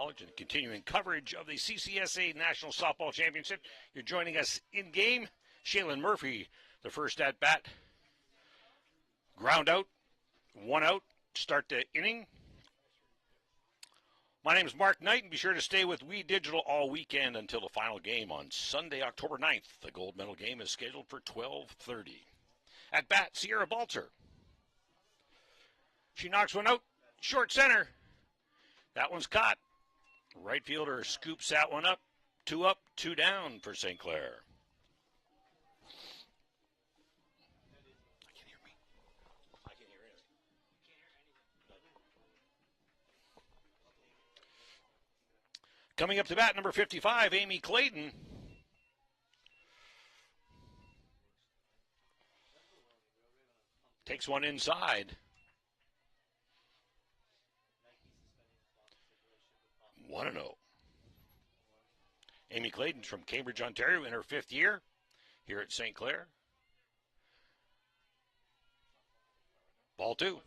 College and continuing coverage of the CCSA National Softball Championship. You're joining us in game. Shaylin Murphy, the first at bat. Ground out, 1 out, start the inning. My name is Mark Knight, and be sure to stay with We Digital all weekend until the final game on Sunday, October 9th. The gold medal game is scheduled for 12:30. At bat, Sierra Balzer. She knocks one out, short center. That one's caught. Right fielder scoops that one up, 2 down for Sinclair. I can't hear me. I can't hear anything. Coming up to bat, number 55, Amy Clayton. Takes one inside. 1-0. Amy Clayton from Cambridge, Ontario, in her 5th year here at St. Clair. Ball 2.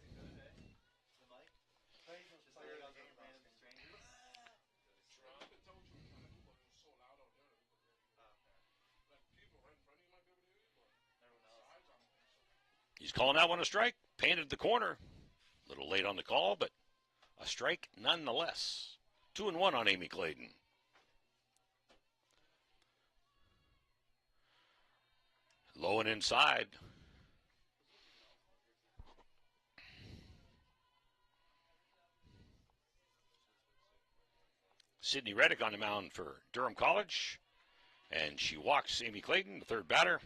He's calling that one a strike. Painted the corner. A little late on the call, but a strike nonetheless. 2-1 on Amy Clayton. Low and inside. Sydney Reddick on the mound for Durham College. And she walks Amy Clayton, the third batter.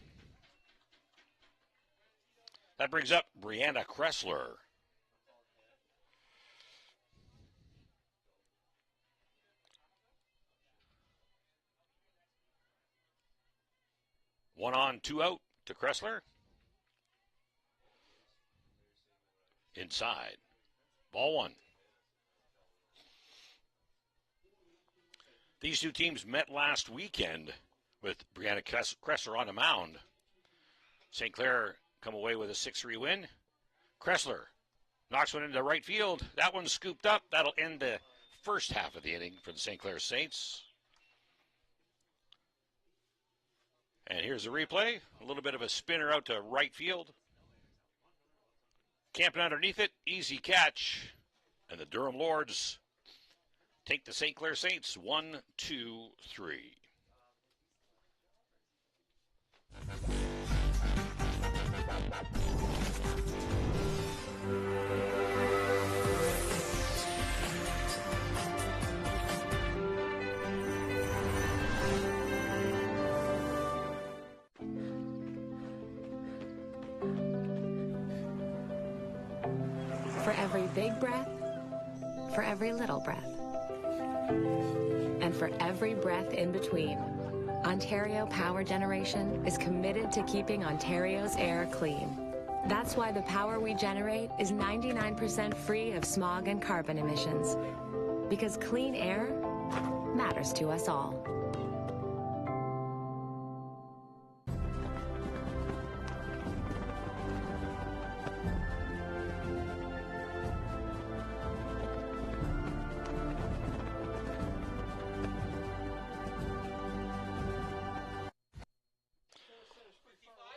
That brings up Brianna Kressler. One on, 2 out to Kressler. Inside. Ball 1. These two teams met last weekend with Brianna Kressler on the mound. St. Clair come away with a 6-3 win. Kressler knocks one into right field. That one's scooped up. That'll end the first half of the inning for the St. Clair Saints. And here's the replay. A little bit of a spinner out to right field. Camping underneath it. Easy catch. And the Durham Lords take the St. Clair Saints 1-2-3. For every big breath, for every little breath, and for every breath in between, Ontario Power Generation is committed to keeping Ontario's air clean. That's why the power we generate is 99% free of smog and carbon emissions. Because clean air matters to us all.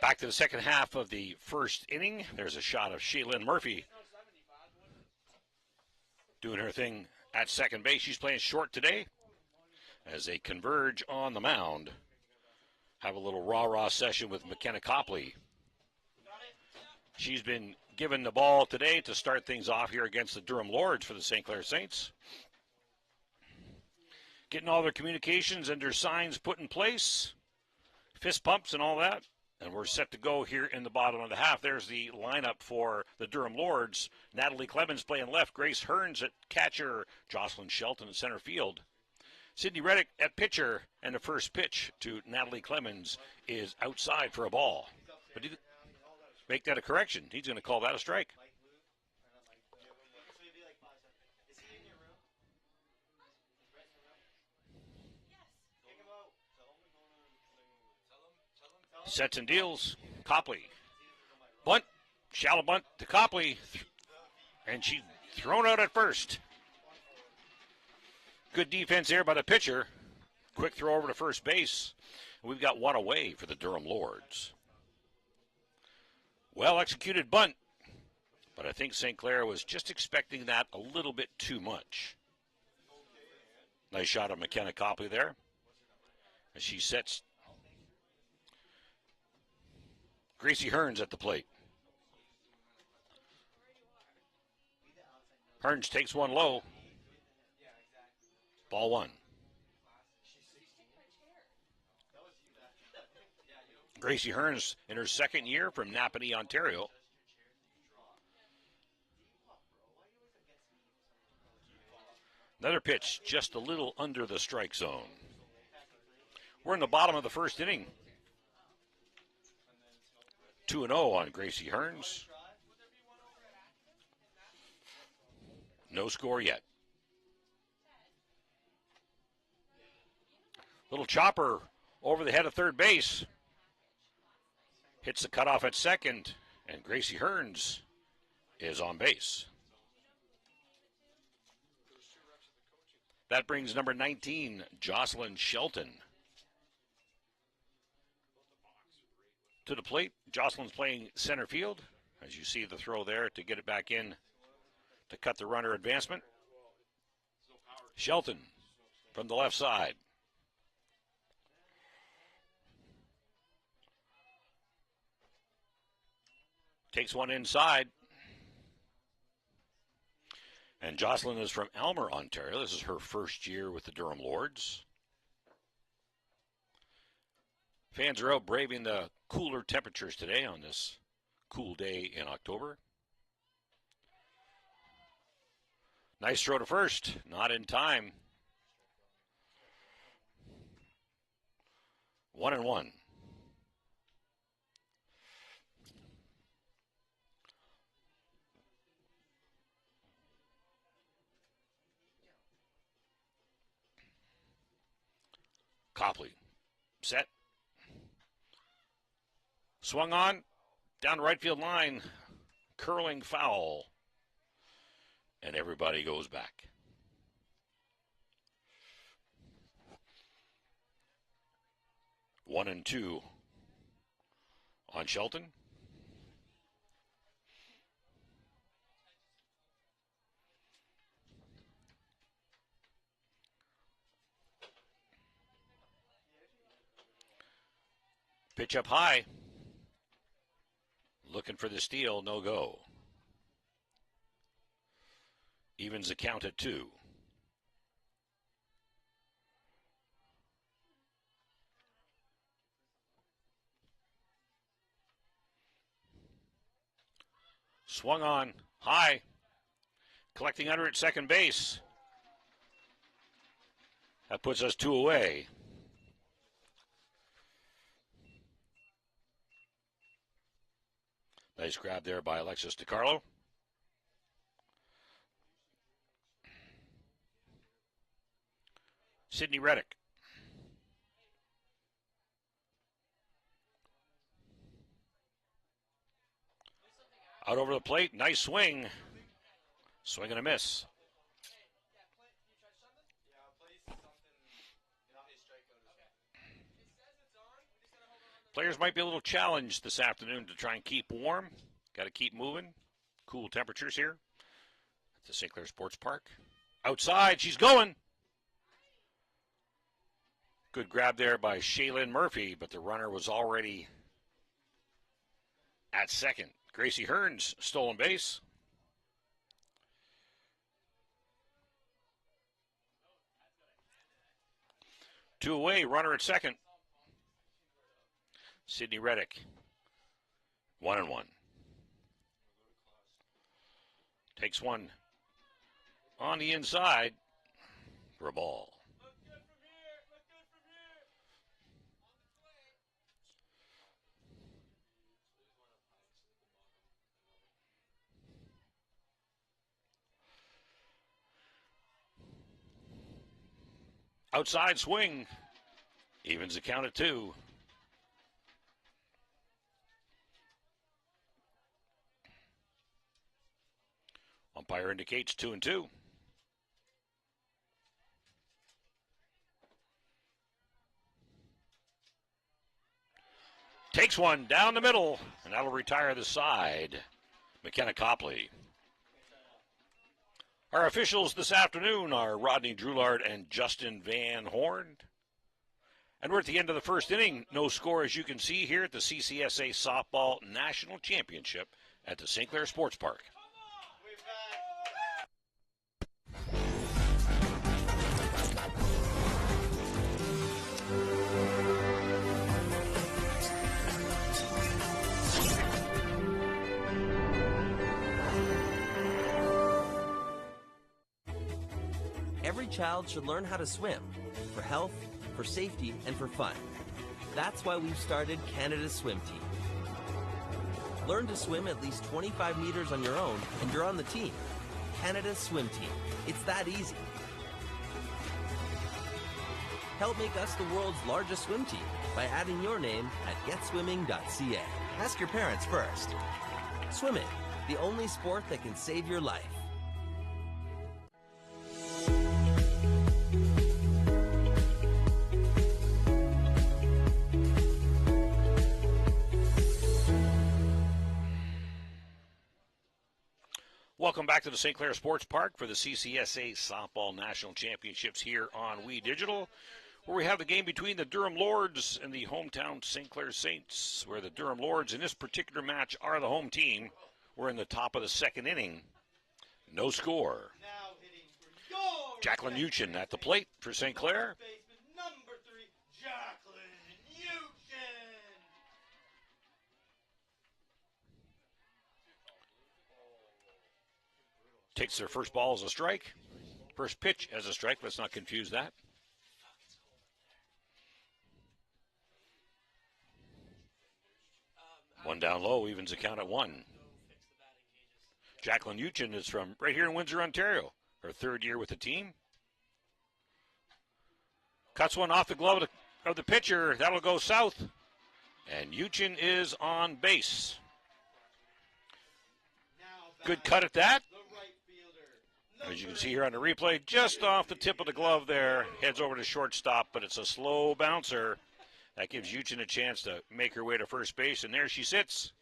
Back to the second half of the first inning. There's a shot of Shaylin Murphy doing her thing at second base. She's playing short today as they converge on the mound. Have a little rah-rah session with McKenna Copley. She's been given the ball today to start things off here against the Durham Lords for the St. Clair Saints. Getting all their communications and their signs put in place. Fist pumps and all that. And we're set to go here in the bottom of the half. There's the lineup for the Durham Lords. Natalie Clemens playing left. Grace Hearns at catcher. Jocelyn Shelton at center field. Sydney Reddick at pitcher. And the first pitch to Natalie Clemens is outside for a ball. But make that a correction. He's going to call that a strike. Sets and deals. Copley. Bunt. Shallow bunt to Copley. And she's thrown out at first. Good defense there by the pitcher. Quick throw over to first base. We've got one away for the Durham Lords. Well executed bunt, but I think Sinclair was just expecting that a little bit too much. Nice shot of McKenna Copley there as she sets Gracie Hearns at the plate. Hearns takes one low. Ball one. Gracie Hearns in her second year from Napanee, Ontario. Another pitch just a little under the strike zone. We're in the bottom of the first inning. 2-0 on Gracie Hearns. No score yet. Little chopper over the head of third base. Hits the cutoff at second, and Gracie Hearns is on base. That brings number 19, Jocelyn Shelton, to the plate. Jocelyn's playing center field. As you see the throw there to get it back in to cut the runner advancement. Shelton from the left side. Takes one inside. And Jocelyn is from Elmer, Ontario. This is her first year with the Durham Lords. Fans are out braving the cooler temperatures today on this cool day in October. Nice throw to first. Not in time. 1-1. Copley, set. Swung on, down the right field line, curling foul. And everybody goes back. One and two on Shelton. Pitch up high. Looking for the steal, no go. Evens the count at 2. Swung on, high. Collecting under at second base. That puts us 2 away. Nice grab there by Alexis DiCarlo. Sidney Reddick. Out over the plate, nice swing. Swing and a miss. Players might be a little challenged this afternoon to try and keep warm. Got to keep moving. Cool temperatures here at the Sinclair Sports Park. Outside, she's going. Good grab there by Shaylin Murphy, but the runner was already at second. Gracie Hearns, stolen base. Two away, runner at second. Sidney Reddick, 1-1. Takes one on the inside for a ball. Outside swing, evens the count at 2. Umpire indicates 2-2. Takes one down the middle, and that'll retire the side. McKenna Copley. Our officials this afternoon are Rodney Droulard and Justin Van Horn. And we're at the end of the first inning. No score, as you can see here at the CCSA Softball National Championship at the Sinclair Sports Park. Every child should learn how to swim, for health, for safety, and for fun. That's why we've started Canada's Swim Team. Learn to swim at least 25 meters on your own, and you're on the team. Canada's Swim Team. It's that easy. Help make us the world's largest swim team by adding your name at getswimming.ca. Ask your parents first. Swimming, the only sport that can save your life. Welcome back to the Sinclair Sports Park for the CCSA Softball National Championships here on We Digital, where we have the game between the Durham Lords and the hometown Sinclair Saints, where the Durham Lords in this particular match are the home team. We're in the top of the second inning. No score. Jacqueline Uchin at the plate for Sinclair. Number 3, Jacqueline Uchin. Takes their first ball as a strike. First pitch as a strike. Let's not confuse that. One down low, evens the count at 1. Jacqueline Uchin is from right here in Windsor, Ontario. Her third year with the team. Cuts one off the glove of the pitcher. That'll go south. And Uchin is on base. Good cut at that. As you can see here on the replay, just off the tip of the glove there. Heads over to shortstop, but it's a slow bouncer. That gives Uchin a chance to make her way to first base, and there she sits,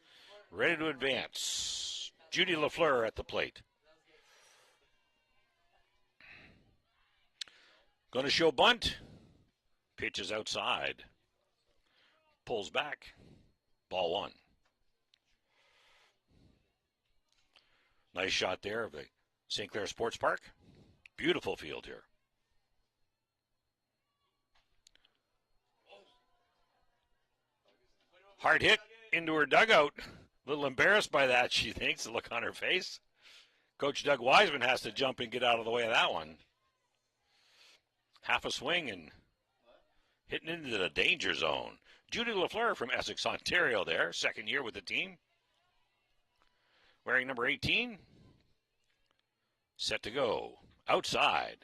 ready to advance. Judy LaFleur at the plate. Going to show bunt. Pitches outside. Pulls back. Ball 1. Nice shot there of the Sinclair Sports Park. Beautiful field here. Hard hit into her dugout. A little embarrassed by that, she thinks, the look on her face. Coach Doug Wiseman has to jump and get out of the way of that one. Half a swing and hitting into the danger zone. Judy LaFleur from Essex, Ontario there, second year with the team. Wearing number 18. Set to go. Outside.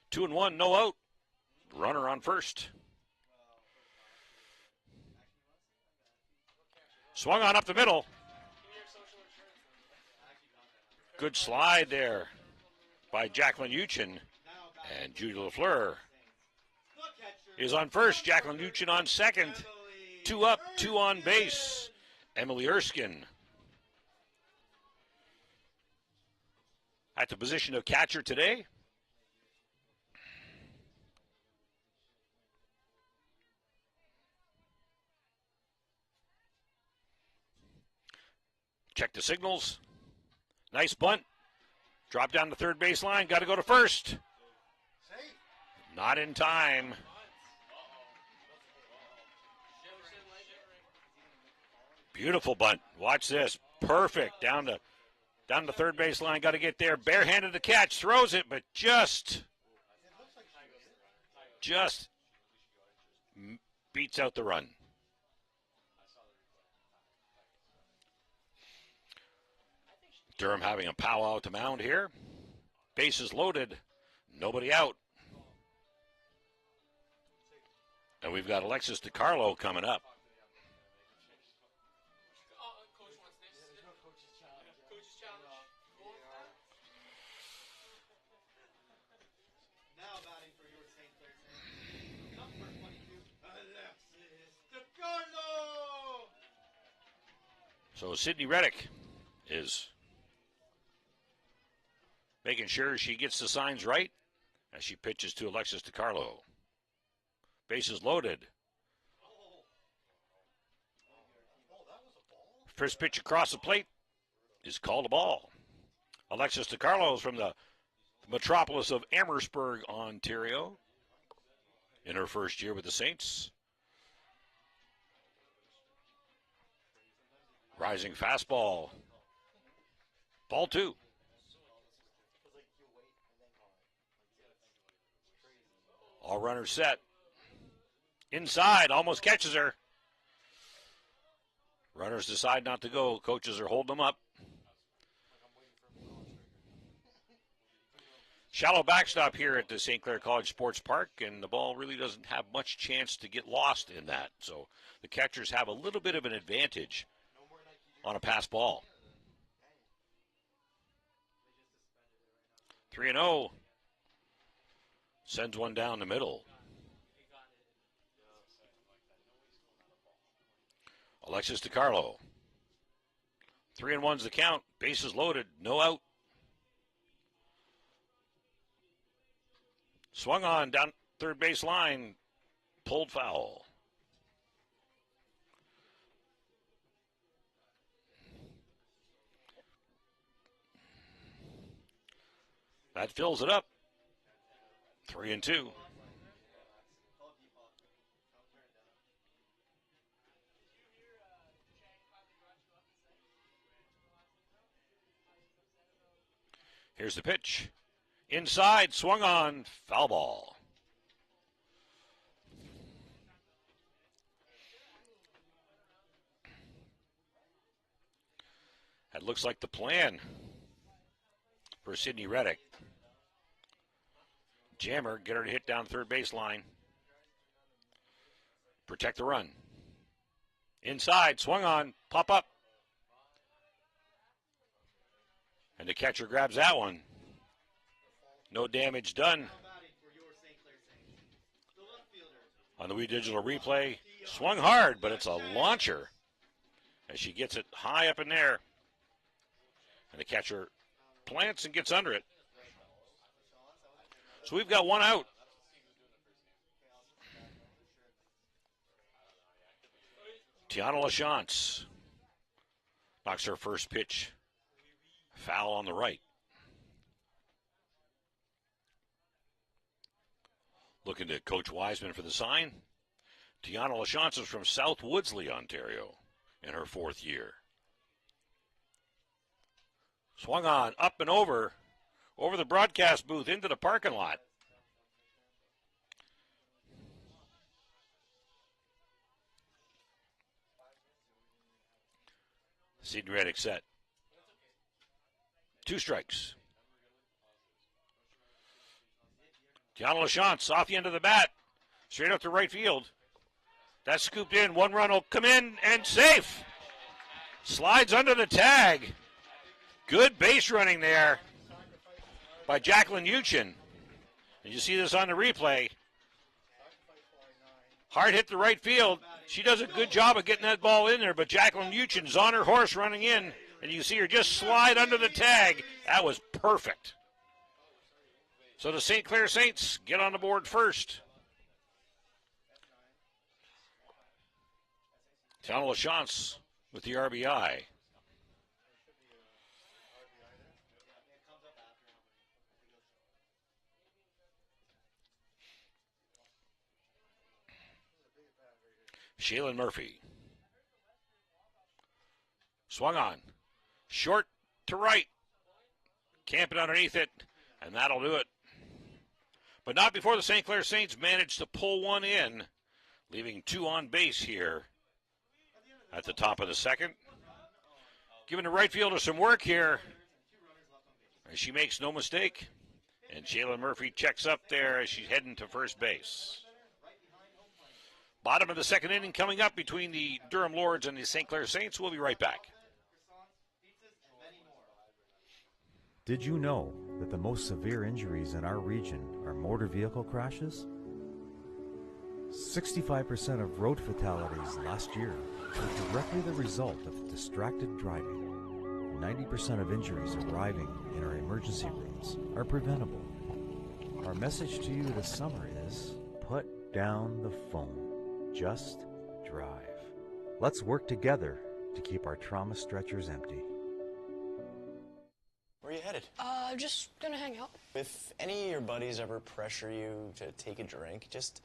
Two and one, no out. Runner on first. Swung on up the middle. Good slide there by Jacqueline Uchin. And Judy LaFleur is on first. Jacqueline Uchin on second. 2 up, 2 on base. Emily Erskine at the position of catcher today. Check the signals. Nice bunt. Drop down the third base line. Got to go to first. Not in time. Beautiful bunt. Watch this. Perfect. Down the third base line. Got to get there. Barehanded the catch. Throws it, but just beats out the run. Durham having a powwow at the mound here. Bases loaded. Nobody out. And we've got Alexis DiCarlo coming up. So Sydney Reddick is making sure she gets the signs right as she pitches to Alexis DiCarlo. Bases loaded. First pitch across the plate is called a ball. Alexis DiCarlo is from the metropolis of Amherstburg, Ontario, in her first year with the Saints. Rising fastball. Ball 2. All runners set. Inside, almost catches her. Runners decide not to go. Coaches are holding them up. Shallow backstop here at the St. Clair College Sports Park, and the ball really doesn't have much chance to get lost in that. So the catchers have a little bit of an advantage on a pass ball. 3-0. Sends one down the middle. Alexis DiCarlo. 3-1's the count. Bases loaded. No out. Swung on down third base line. Pulled foul. That fills it up. 3-2. Here's the pitch. Inside, swung on, foul ball. That looks like the plan for Sydney Reddick. Jammer, get her to hit down third base line. Protect the run. Inside, swung on, pop up. And the catcher grabs that one. No damage done. On the Wii Digital replay, swung hard, but it's a launcher as she gets it high up in there. And the catcher plants and gets under it. So we've got one out. Tiana LaChance knocks her first pitch foul on the right. Looking to Coach Wiseman for the sign. Tiana LaChance is from South Woodsley, Ontario, in her fourth year. Swung on, up and over the broadcast booth into the parking lot. Sydney Reddick set. 2 strikes. Tiana LaChance off the end of the bat. Straight up to right field. That's scooped in. 1 run will come in and safe. Slides under the tag. Good base running there by Jacqueline Uchin. And you see this on the replay. Hard hit the right field. She does a good job of getting that ball in there, but Jacqueline Uchin's on her horse running in, and you see her just slide under the tag. That was perfect. So the St. Clair Saints get on the board first. Tiana LaChance with the RBI. Shaylin Murphy. Swung on. Short to right. Camping underneath it, and that'll do it. But not before the St. Clair Saints managed to pull one in, leaving 2 on base here at the top of the second. Giving the right fielder some work here, and she makes no mistake. And Shaylin Murphy checks up there as she's heading to first base. Bottom of the second inning coming up between the Durham Lords and the St. Clair Saints. We'll be right back. Did you know that the most severe injuries in our region are motor vehicle crashes? 65% of road fatalities last year were directly the result of distracted driving. 90% of injuries arriving in our emergency rooms are preventable. Our message to you this summer is, put down the phone. Just drive. Let's work together to keep our trauma stretchers empty. Where are you headed? Just gonna hang out. If any of your buddies ever pressure you to take a drink, just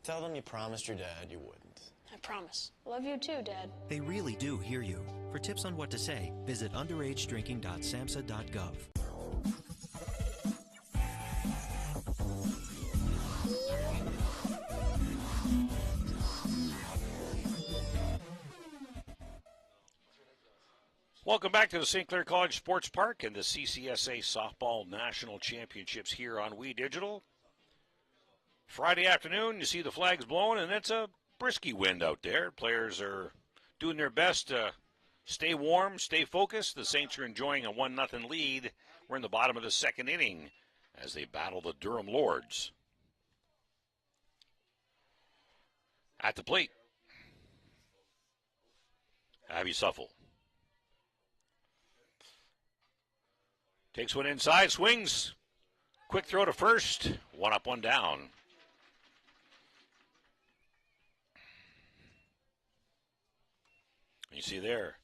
tell them you promised your dad you wouldn't. I promise. Love you too, Dad. They really do hear you. For tips on what to say, visit underagedrinking.samhsa.gov. Welcome back to the Sinclair College Sports Park and the CCSA Softball National Championships here on We Digital. Friday afternoon, you see the flags blowing, and it's a brisky wind out there. Players are doing their best to stay warm, stay focused. The Saints are enjoying a 1-0 lead. We're in the bottom of the second inning as they battle the Durham Lords. At the plate, Abby Suffel. Takes one inside, swings. Quick throw to first. One up, one down. You see there.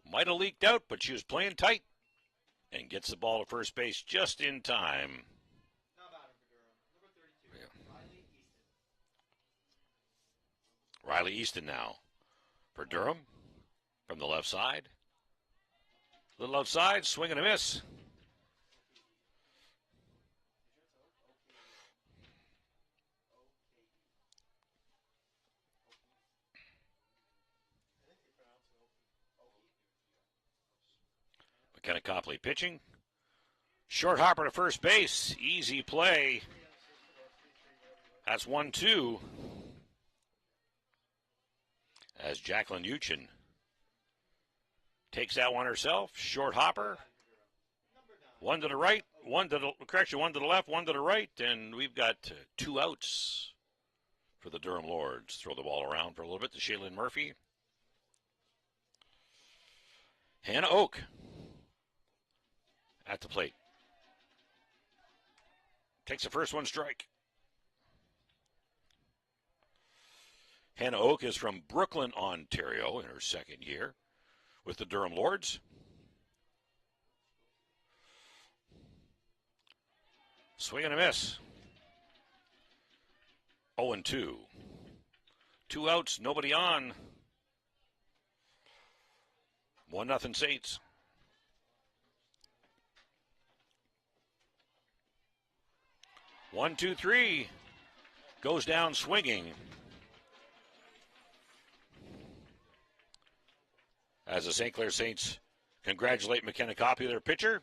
Might have leaked out, but she was playing tight. And gets the ball to first base just in time. Yeah. Riley Easton now for Durham from the left side. Little outside, swing and a miss. McKenna Copley pitching. Short hopper to first base. Easy play. That's 1-2. As Jacqueline Uchin takes that one herself. Short hopper. One to the right, one to the left, one to the right, and we've got 2 outs for the Durham Lords. Throw the ball around for a little bit to Shaylin Murphy. Hannah Oak at the plate. Takes the first one strike. Hannah Oak is from Brooklyn, Ontario, in her second year with the Durham Lords. Swing and a miss. 0-2. 2 outs, nobody on. 1-0 Saints. One, two, three. Goes down swinging. As the St. Clair Saints congratulate McKenna Copley, their pitcher.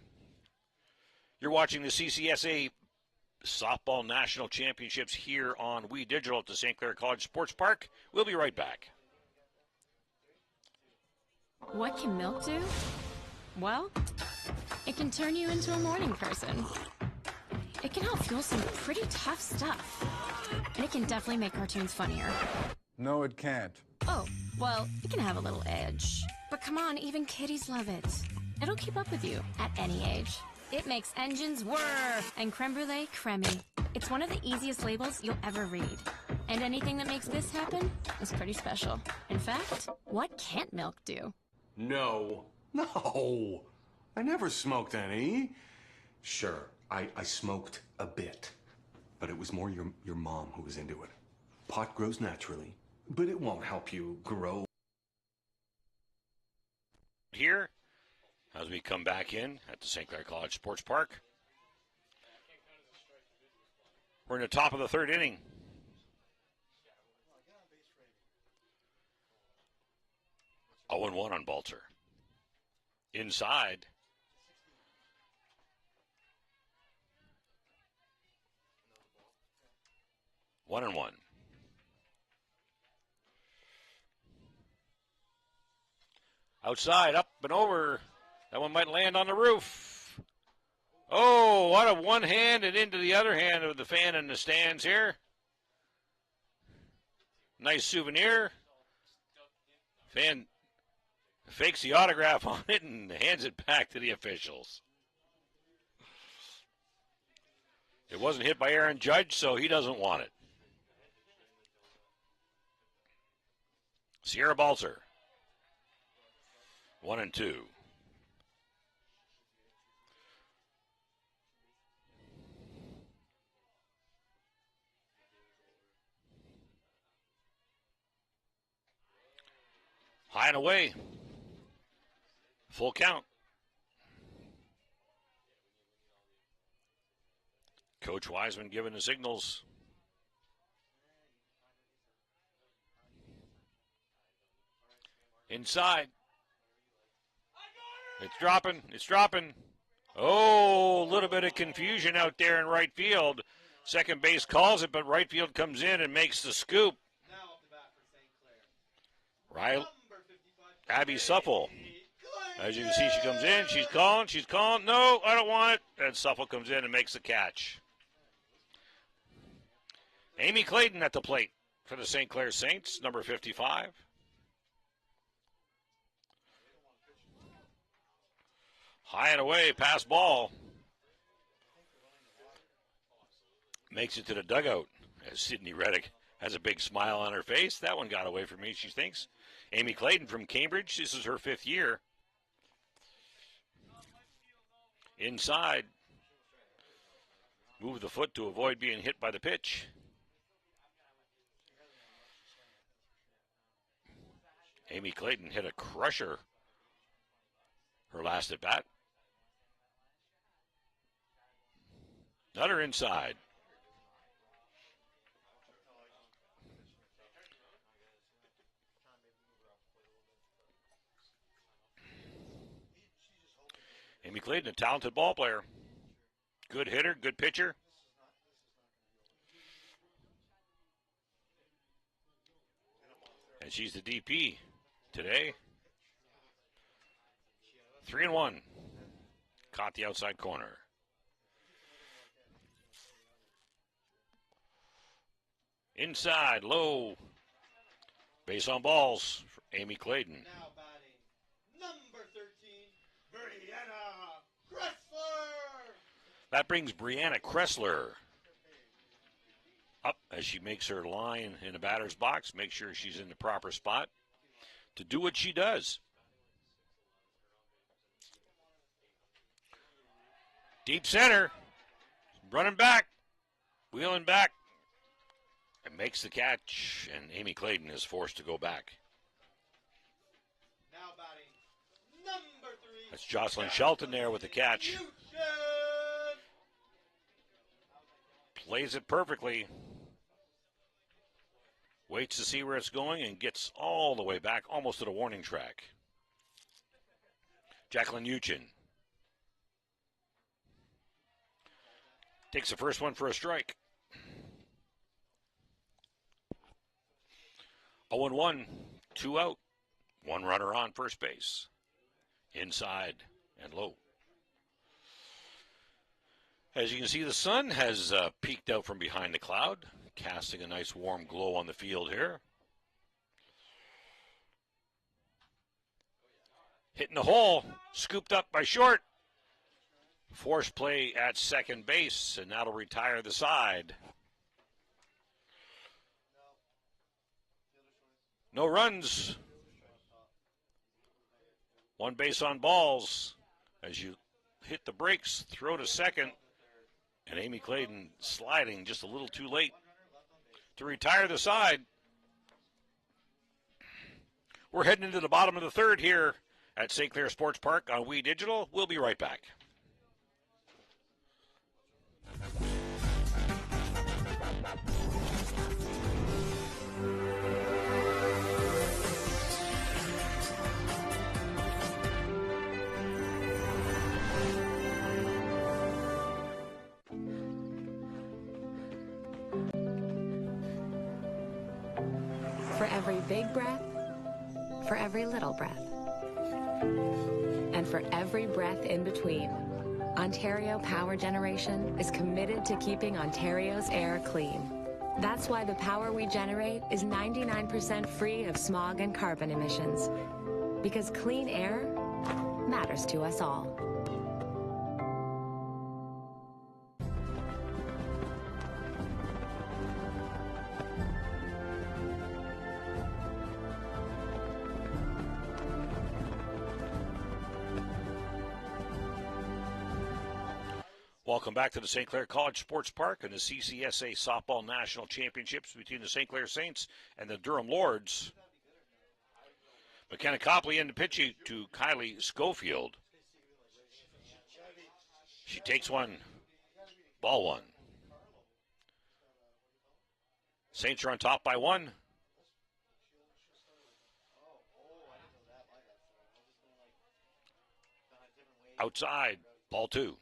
You're watching the CCSA Softball National Championships here on We Digital at the St. Clair College Sports Park. We'll be right back. What can milk do? Well, it can turn you into a morning person. It can help fuel some pretty tough stuff. And it can definitely make cartoons funnier. No, it can't. Oh, well, it can have a little edge. But come on, even kiddies love it. It'll keep up with you at any age. It makes engines whir and creme brulee creamy. It's one of the easiest labels you'll ever read. And anything that makes this happen is pretty special. In fact, what can't milk do? No. I never smoked any. Sure, I smoked a bit. But it was more your mom who was into it. Pot grows naturally, but it won't help you grow. Here, as we come back in at the St. Clair College Sports Park. We're in the top of the third inning. Oh, and 1 on Balzer. Inside. One and 1. Outside, up and over. That one might land on the roof. Oh, what a one hand and into the other hand of the fan in the stands here. Nice souvenir. Fan fakes the autograph on it and hands it back to the officials. It wasn't hit by Aaron Judge, so he doesn't want it. Sierra Balzer. 1-2. High and away. Full count. Coach Wiseman giving the signals. Inside. It's dropping. It's dropping. Oh, a little bit of confusion out there in right field. Second base calls it, but right field comes in and makes the scoop. Right. Abby Suffle. As you can see, she comes in. She's calling. She's calling. No, I don't want it. And Suffle comes in and makes the catch. Amy Clayton at the plate for the St. Clair Saints, number 55. High and away, pass ball. Makes it to the dugout as Sydney Reddick has a big smile on her face. That one got away from me, she thinks. Amy Clayton from Cambridge. This is her 5th year. Inside. Move the foot to avoid being hit by the pitch. Amy Clayton hit a crusher her last at bat. Another inside. Amy Clayton, a talented ball player. Good hitter, good pitcher. And she's the DP today. 3-1. Caught the outside corner. Inside, low. Base on balls for Amy Clayton. Now batting, number 13, Brianna Kressler. That brings Brianna Kressler up as she makes her line in the batter's box. Make sure she's in the proper spot to do what she does. Deep center. Running back. Wheeling back. And makes the catch, and Amy Clayton is forced to go back. Now batting, number 3. That's Jocelyn Shelton there with the catch. Plays it perfectly. Waits to see where it's going and gets all the way back, almost to the warning track. Jacqueline Uchin takes the first one for a strike. 0-1, 2 out. One runner on first base. Inside and low. As you can see, the sun has peeked out from behind the cloud, casting a nice warm glow on the field here. Hitting the hole, scooped up by short. Forced play at second base, and that'll retire the side. No runs. One base on balls. As you hit the brakes, throw to second. And Amy Clayton sliding just a little too late to retire the side. We're heading into the bottom of the third here at St. Clair Sports Park on We Digital. We'll be right back. For every big breath, for every little breath, and for every breath in between, Ontario Power Generation is committed to keeping Ontario's air clean. That's why the power we generate is 99% free of smog and carbon emissions. Because clean air matters to us all. Welcome back to the St. Clair College Sports Park and the CCSA Softball National Championships between the St. Clair Saints and the Durham Lords. McKenna Copley in the pitch to Kylie Schofield. She takes one, ball one. Saints are on top by one. Outside, ball two.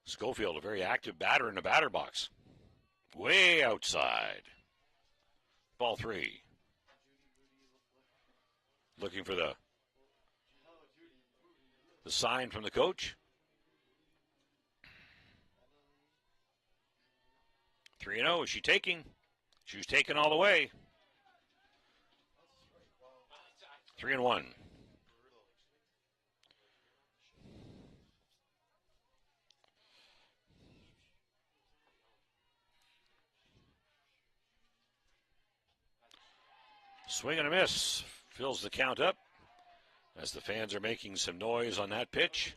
Schofield, a very active batter in the batter box. Way outside. Ball three. Looking for the sign from the coach. 3-0. Is she taking? She was taking all the way. 3-1. Swing and a miss. Fills the count up as the fans are making some noise on that pitch.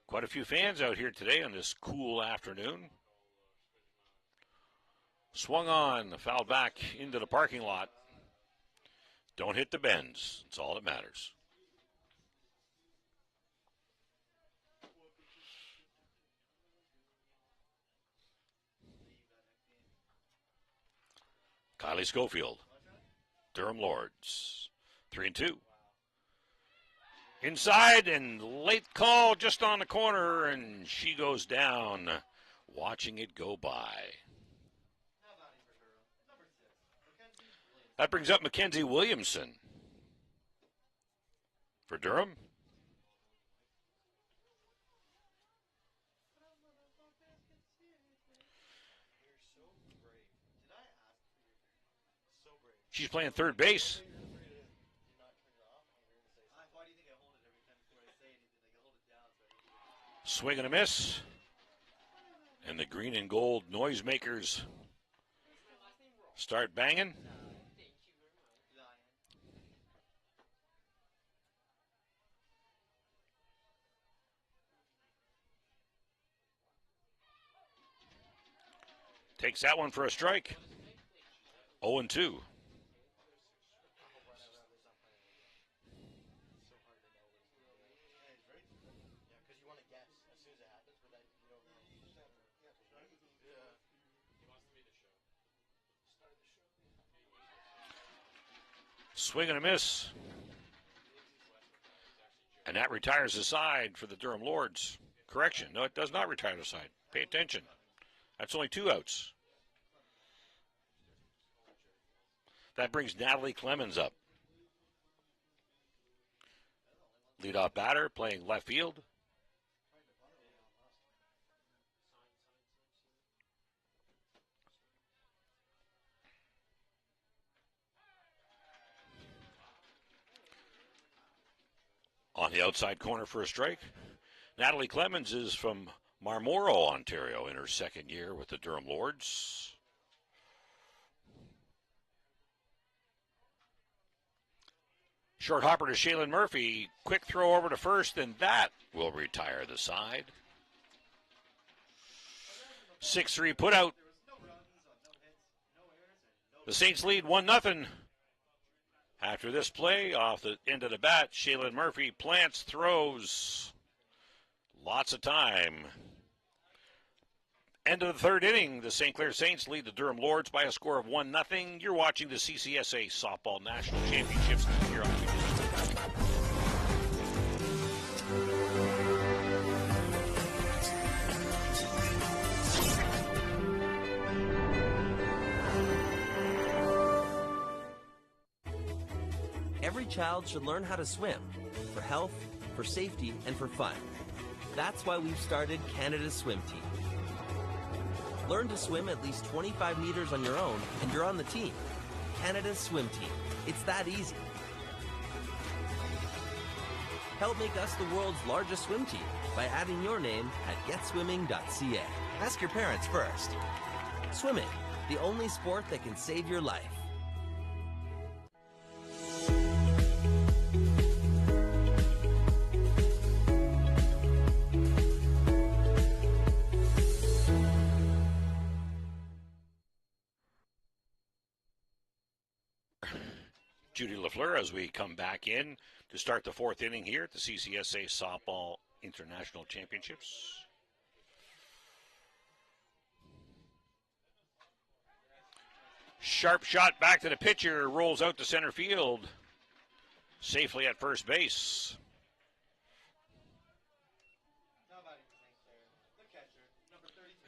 Quite a few fans out here today on this cool afternoon. Swung on, fouled back into the parking lot. Don't hit the bends. That's all that matters. Kylie Schofield, Durham Lords, 3-2. Inside and late call just on the corner, and she goes down, watching it go by. That brings up Mackenzie Williamson for Durham. She's playing third base. Swing and a miss. And the green and gold noisemakers start banging. Takes that one for a strike. 0-2. Swing and a miss. And that retires the side for the Durham Lords. Correction. No, it does not retire the side. Pay attention. That's only 2 outs. That brings Natalie Clemens up. Leadoff batter playing left field. On the outside corner for a strike. Natalie Clemens is from Marmoro, Ontario, in her second year with the Durham Lords. Short hopper to Shaylin Murphy. Quick throw over to first, and that will retire the side. 6-3 put out. The Saints lead 1-0. After this play, off the end of the bat, Shaylin Murphy plants, throws. Lots of time. End of the third inning, the St. Clair Saints lead the Durham Lords by a score of 1-0. You're watching the CCSA Softball National Championships here on UBCO. Every child should learn how to swim for health, for safety, and for fun. That's why we've started Canada's Swim Team. Learn to swim at least 25 meters on your own, and you're on the team. Canada's Swim Team. It's that easy. Help make us the world's largest swim team by adding your name at getswimming.ca. Ask your parents first. Swimming, the only sport that can save your life. Judy LaFleur as we come back in to start the fourth inning here at the CCSA Softball International Championships. Sharp shot back to the pitcher, rolls out to center field, safely at first base.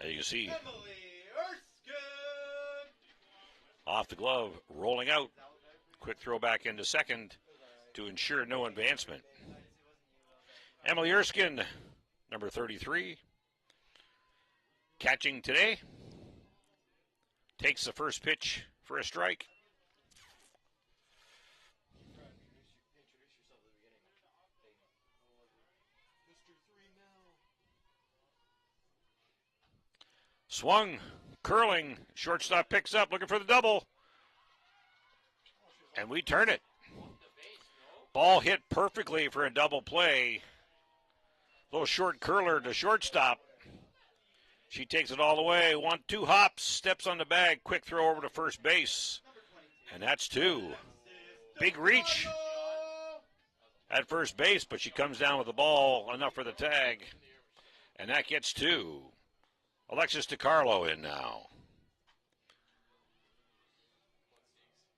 As you can see, off the glove, rolling out. Quick throw back into second to ensure no advancement. Emily Erskine, number 33, catching today. Takes the first pitch for a strike. Swung, curling, shortstop picks up, looking for the double. And we turn it. Ball hit perfectly for a double play. Little short curler to shortstop. She takes it all the way. 1-2 hops, steps on the bag, quick throw over to first base. And that's two. Big reach at first base, but she comes down with the ball, enough for the tag. And that gets two. Alexis DiCarlo in now.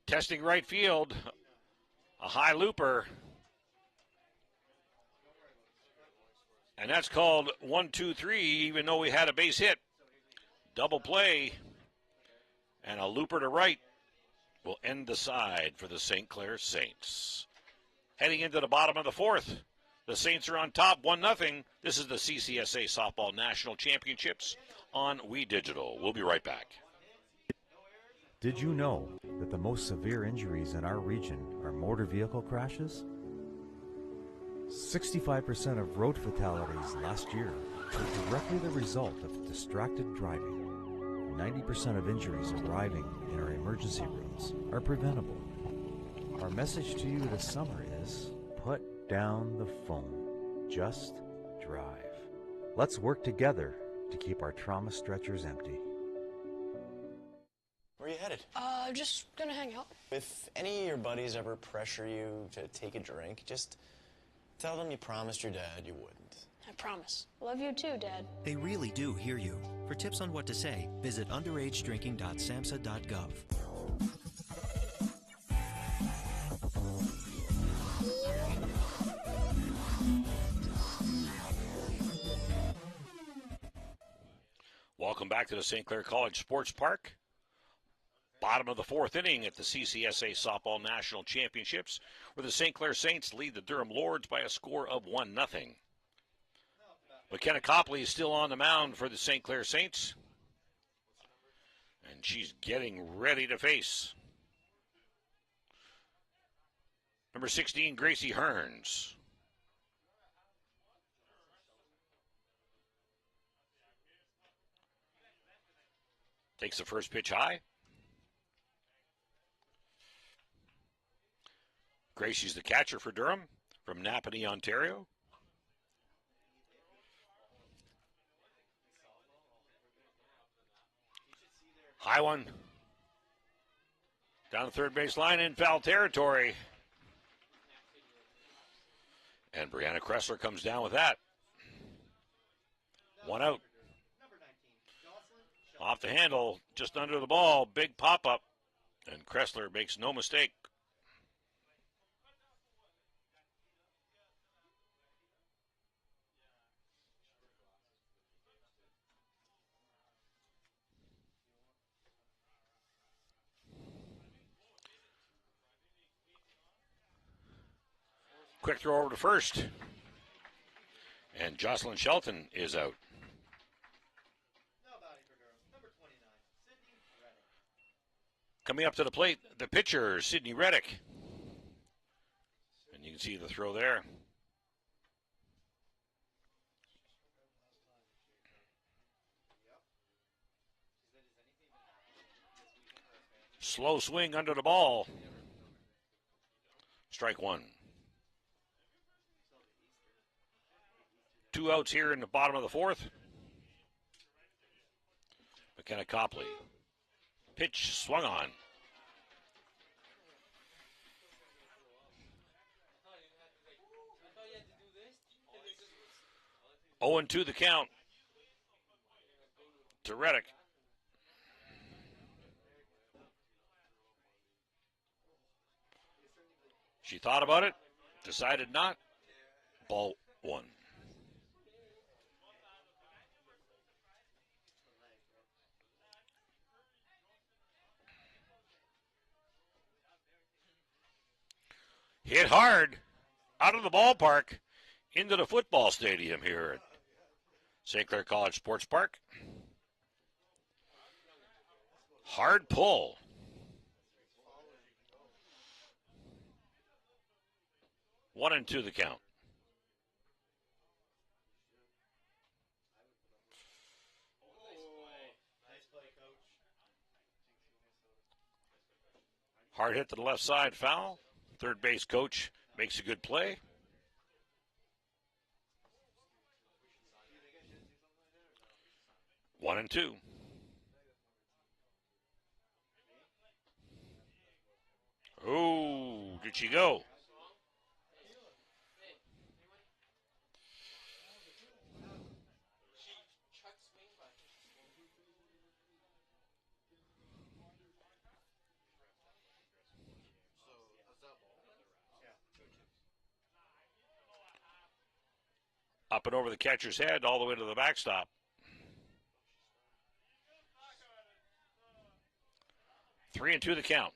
Testing right field, a high looper. And that's called 1-2-3, even though we had a base hit. Double play, and a looper to right will end the side for the St. Clair Saints. Heading into the bottom of the fourth, the Saints are on top, 1-0. This is the CCSA Softball National Championships on We Digital. We'll be right back. Did you know that the most severe injuries in our region are motor vehicle crashes? 65% of road fatalities last year were directly the result of distracted driving. 90% of injuries arriving in our emergency rooms are preventable. Our message to you this summer is, put down the phone. Just drive. Let's work together to keep our trauma stretchers empty. Where are you headed? Just gonna hang out. If any of your buddies ever pressure you to take a drink, just tell them you promised your dad you wouldn't. I promise. Love you too, Dad. They really do hear you. For tips on what to say, visit underagedrinking.samhsa.gov. Welcome back to the St. Clair College Sports Park. Bottom of the fourth inning at the CCSA Softball National Championships, where the St. Clair Saints lead the Durham Lords by a score of 1-0. McKenna Copley is still on the mound for the St. Clair Saints, and she's getting ready to face number 16, Gracie Hearns. Takes the first pitch high. Gracie's the catcher for Durham from Napanee, Ontario. High one. Down the third base line in foul territory. And Brianna Kressler comes down with that. One out. Off the handle, just under the ball, big pop-up. And Kressler makes no mistake. Quick throw over to first. And Jocelyn Shelton is out. Coming up to the plate, the pitcher, Sidney Reddick. And you can see the throw there. Slow swing under the ball. Strike one. 2 outs here in the bottom of the fourth. McKenna Copley. Pitch swung on. 0-2 the count to Reddick. She thought about it, decided not. Ball one. Hit hard out of the ballpark into the football stadium here at St. Clair College Sports Park. Hard pull. One and two the count. Hard hit to the left side, foul. Third base coach makes a good play. One and two. Oh, did she go? Up and over the catcher's head, all the way to the backstop. Three and two the count.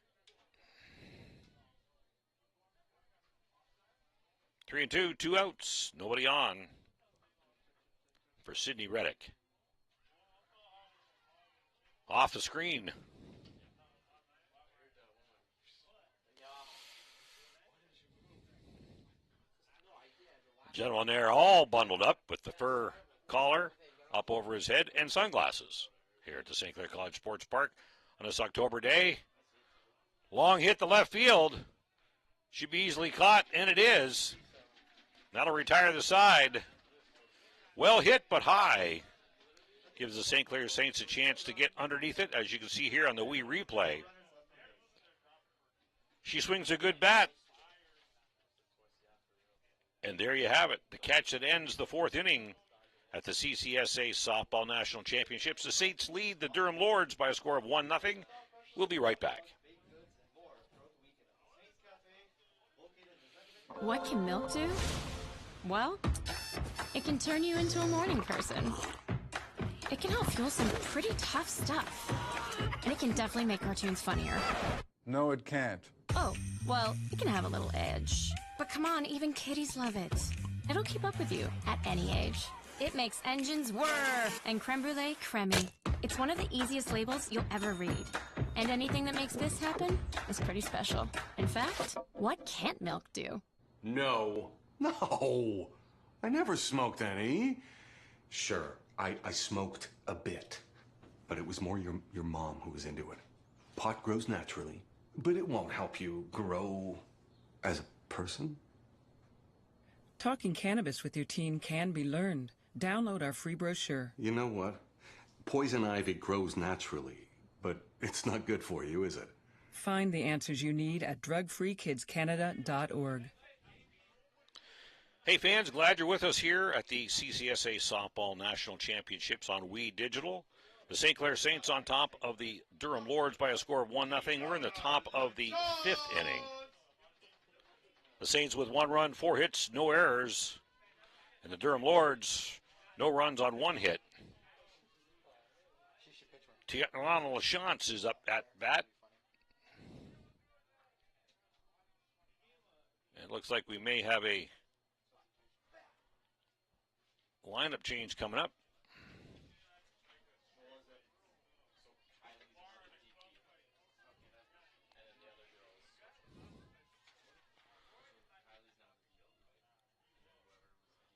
3-2, 2 outs, nobody on for Sidney Reddick. Off the screen. Gentleman there all bundled up with the fur collar up over his head and sunglasses here at the St. Clair College Sports Park on this October day. Long hit to left field. Should be easily caught, and it is. That'll retire the side. Well hit, but high. Gives the St. Clair Saints a chance to get underneath it, as you can see here on the Wii replay. She swings a good bat. And there you have it, the catch that ends the fourth inning at the CCSA Softball National Championships. The Saints lead the Durham Lords by a score of 1-0. We'll be right back. What can milk do? Well, it can turn you into a morning person. It can help fuel some pretty tough stuff. And it can definitely make cartoons funnier. No, it can't. Oh, well, it can have a little edge. But come on, even kiddies love it. It'll keep up with you at any age. It makes engines whir and creme brulee creamy. It's one of the easiest labels you'll ever read. And anything that makes this happen is pretty special. In fact, what can't milk do? No. I never smoked any. Sure, I smoked a bit. But it was more your mom who was into it. Pot grows naturally, but it won't help you grow as a person. Talking cannabis with your teen can be learned. Download our free brochure. You know what? Poison ivy grows naturally, but it's not good for you, is it? Find the answers you need at drugfreekidscanada.org. Hey fans, glad you're with us here at the CCSA Softball National Championships on Wii Digital. The St. Clair Saints on top of the Durham Lords by a score of 1-0. We're in the top of the fifth inning. The Saints with 1 run, 4 hits, no errors. And the Durham Lords, no runs on 1 hit. Tiana LaChance is up at bat. It looks like we may have a lineup change coming up.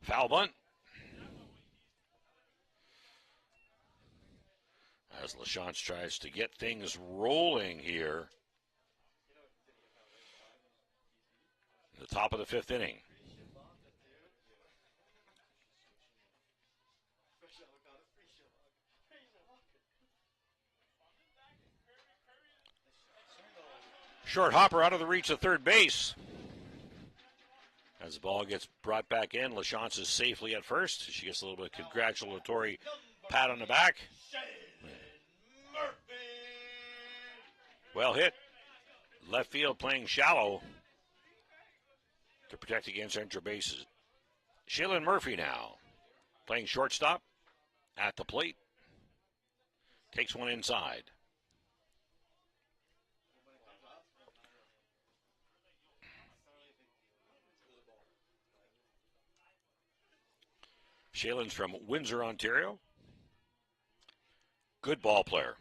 Foul bunt. As LaChance tries to get things rolling here. The top of the fifth inning. Short hopper out of the reach of third base. As the ball gets brought back in, LaChance is safely at first. She gets a little bit of congratulatory pat on the back. Well hit. Left field playing shallow to protect against extra bases. Shaylin Murphy now playing shortstop at the plate. Takes one inside. Shaylin's from Windsor, Ontario. Good ball player.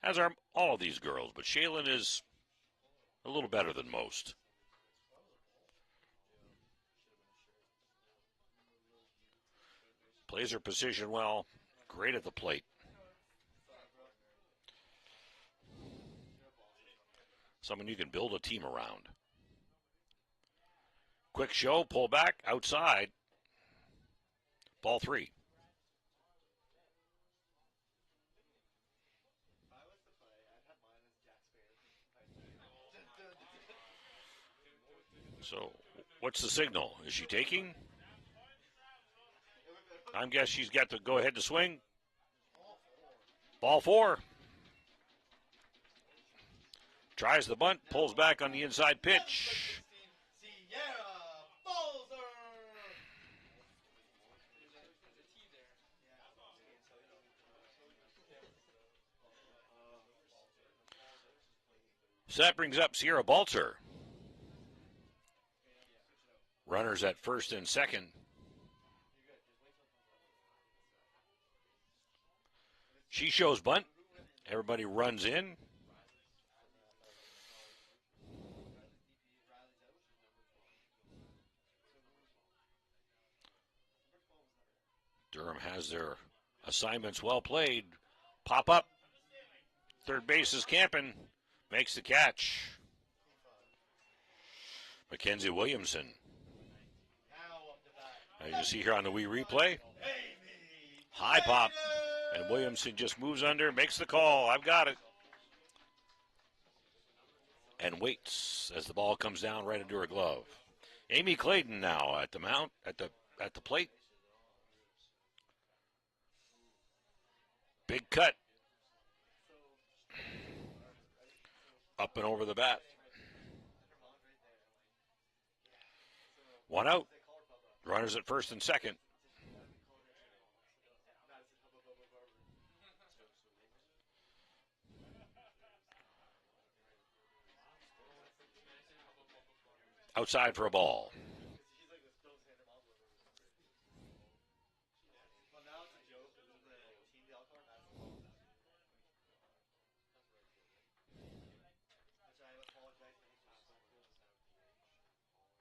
As are all of these girls, but Shaylin is a little better than most. Plays her position well. Great at the plate. Someone you can build a team around. Quick show, pull back, outside. Ball three. So, what's the signal? Is she taking? I guess she's got to go ahead to swing. Ball four. Tries the bunt, pulls back on the inside pitch. So that brings up Sierra Balzer. Runners at first and second. She shows bunt. Everybody runs in. Durham has their assignments well played. Pop up. Third base is camping. Makes the catch. Mackenzie Williamson. As you see here on the Wii replay. High pop. And Williamson just moves under, makes the call. I've got it. And waits as the ball comes down right into her glove. Amy Clayton now at the mount, at the plate. Big cut. Up and over the bat. One out. Runners at first and second. Outside for a ball.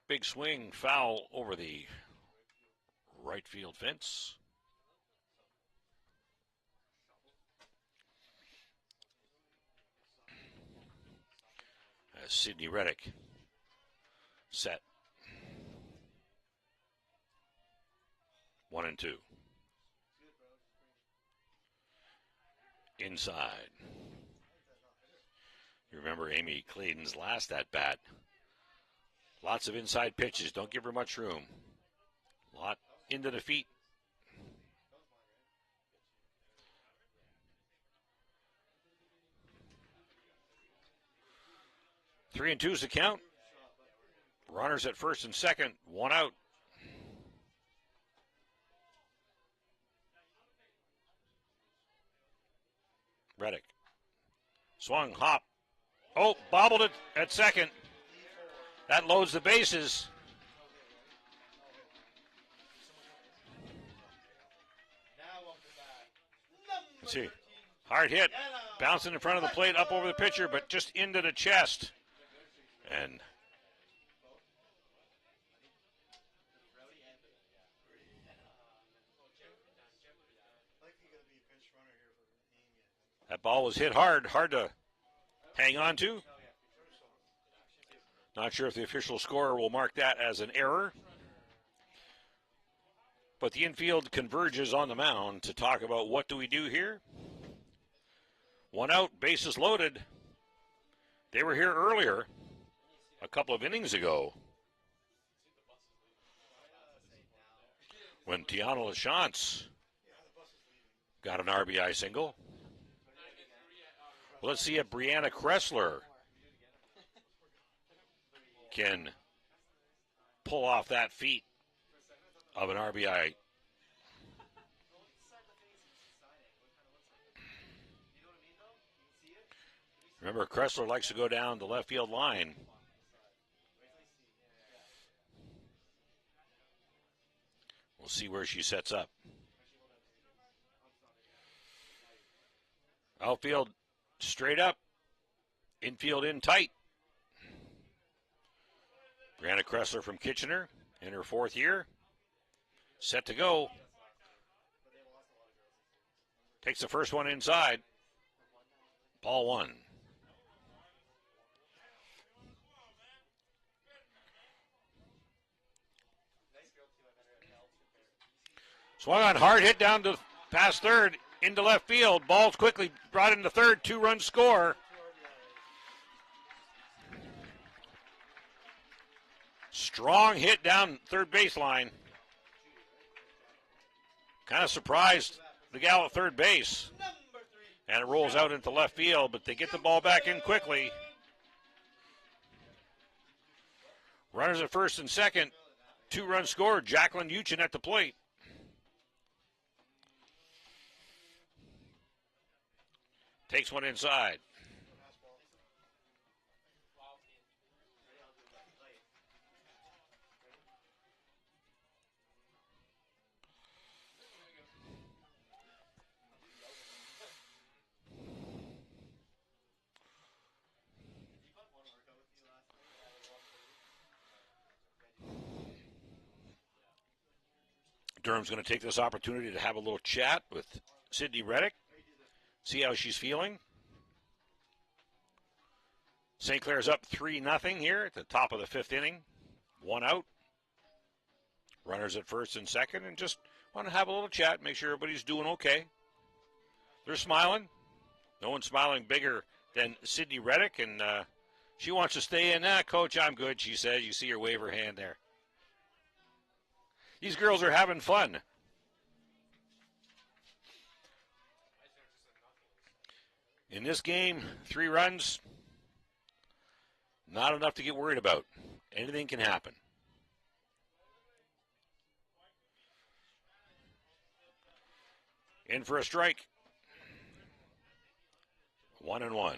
Big swing, foul over the right field fence. As Sydney Reddick set. 1-2. Inside. You remember Amy Clayton's last at bat. Lots of inside pitches. Don't give her much room. A lot into the feet. Three and two's the count. Runners at first and second. One out. Reddick. Swung, hop. Oh, bobbled it at second. That loads the bases. Let's see. Hard hit. Bouncing in front of the plate, up over the pitcher, but just into the chest. And that ball was hit hard to hang on to. Not sure if the official scorer will mark that as an error. But the infield converges on the mound to talk about what do we do here. One out, bases loaded. They were here earlier, a couple of innings ago, when Tiana LaChance got an RBI single. Let's see if Brianna Kressler can pull off that feat of an RBI. Remember, Kressler likes to go down the left field line. We'll see where she sets up. Outfield straight up. Infield in tight. Brianna Kressler from Kitchener in her 4th year. Set to go. Takes the first one inside. Ball 1. Swung on, hard hit down to past third, into left field. Ball's quickly brought into third, 2-run score. Strong hit down third baseline. Kind of surprised the gal at third base. And it rolls out into left field, but they get the ball back in quickly. Runners at first and second. 2-run score, Jacqueline Uchin at the plate. Takes one inside. Durham's going to take this opportunity to have a little chat with Sydney Reddick. See how she's feeling. St. Clair's up 3-0 here at the top of the 5th inning. 1 out. Runners at first and second, and just want to have a little chat, make sure everybody's doing okay. They're smiling. No one's smiling bigger than Sydney Reddick, and she wants to stay in. Coach, I'm good, she says. You see her wave her hand there. These girls are having fun. In this game, 3 runs, not enough to get worried about. Anything can happen. In for a strike. 1-1.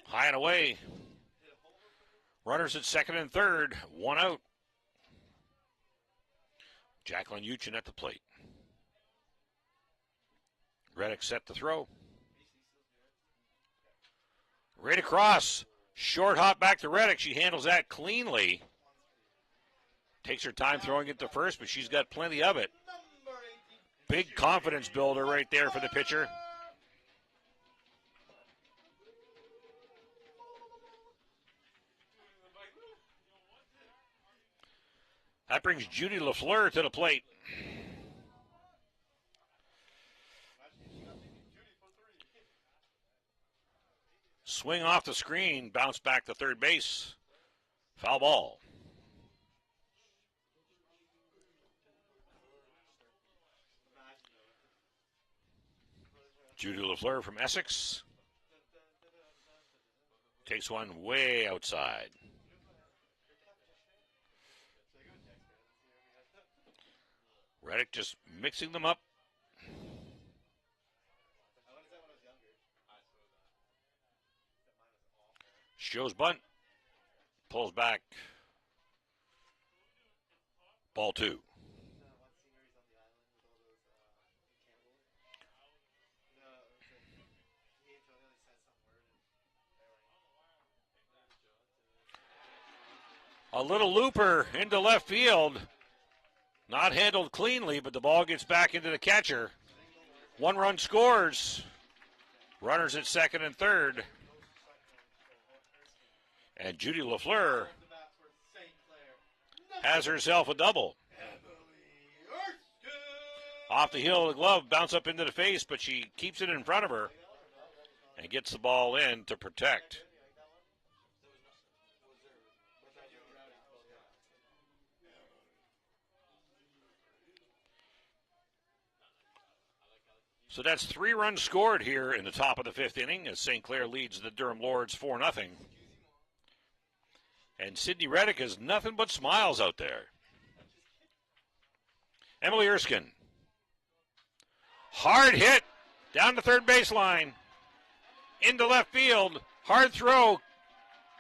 High and away. Runners at second and third. 1 out. Jacqueline Uchin at the plate. Reddick set to throw. Right across. Short hop back to Reddick. She handles that cleanly. Takes her time throwing it to first, but she's got plenty of it. Big confidence builder right there for the pitcher. That brings Judy LaFleur to the plate. Swing off the screen, bounce back to third base. Foul ball. Judy LaFleur from Essex takes one way outside. Reddick just mixing them up. Shows bunt. Pulls back. Ball 2. A little looper into left field. Not handled cleanly, but the ball gets back into the catcher. 1 run scores. Runners at second and third. And Judy LaFleur has herself a double. Off the heel of the glove, bounce up into the face, but she keeps it in front of her and gets the ball in to protect. So that's 3 runs scored here in the top of the 5th inning as St. Clair leads the Durham Lords 4-0. And Sydney Reddick has nothing but smiles out there. Emily Erskine. Hard hit down the third baseline. Into left field. Hard throw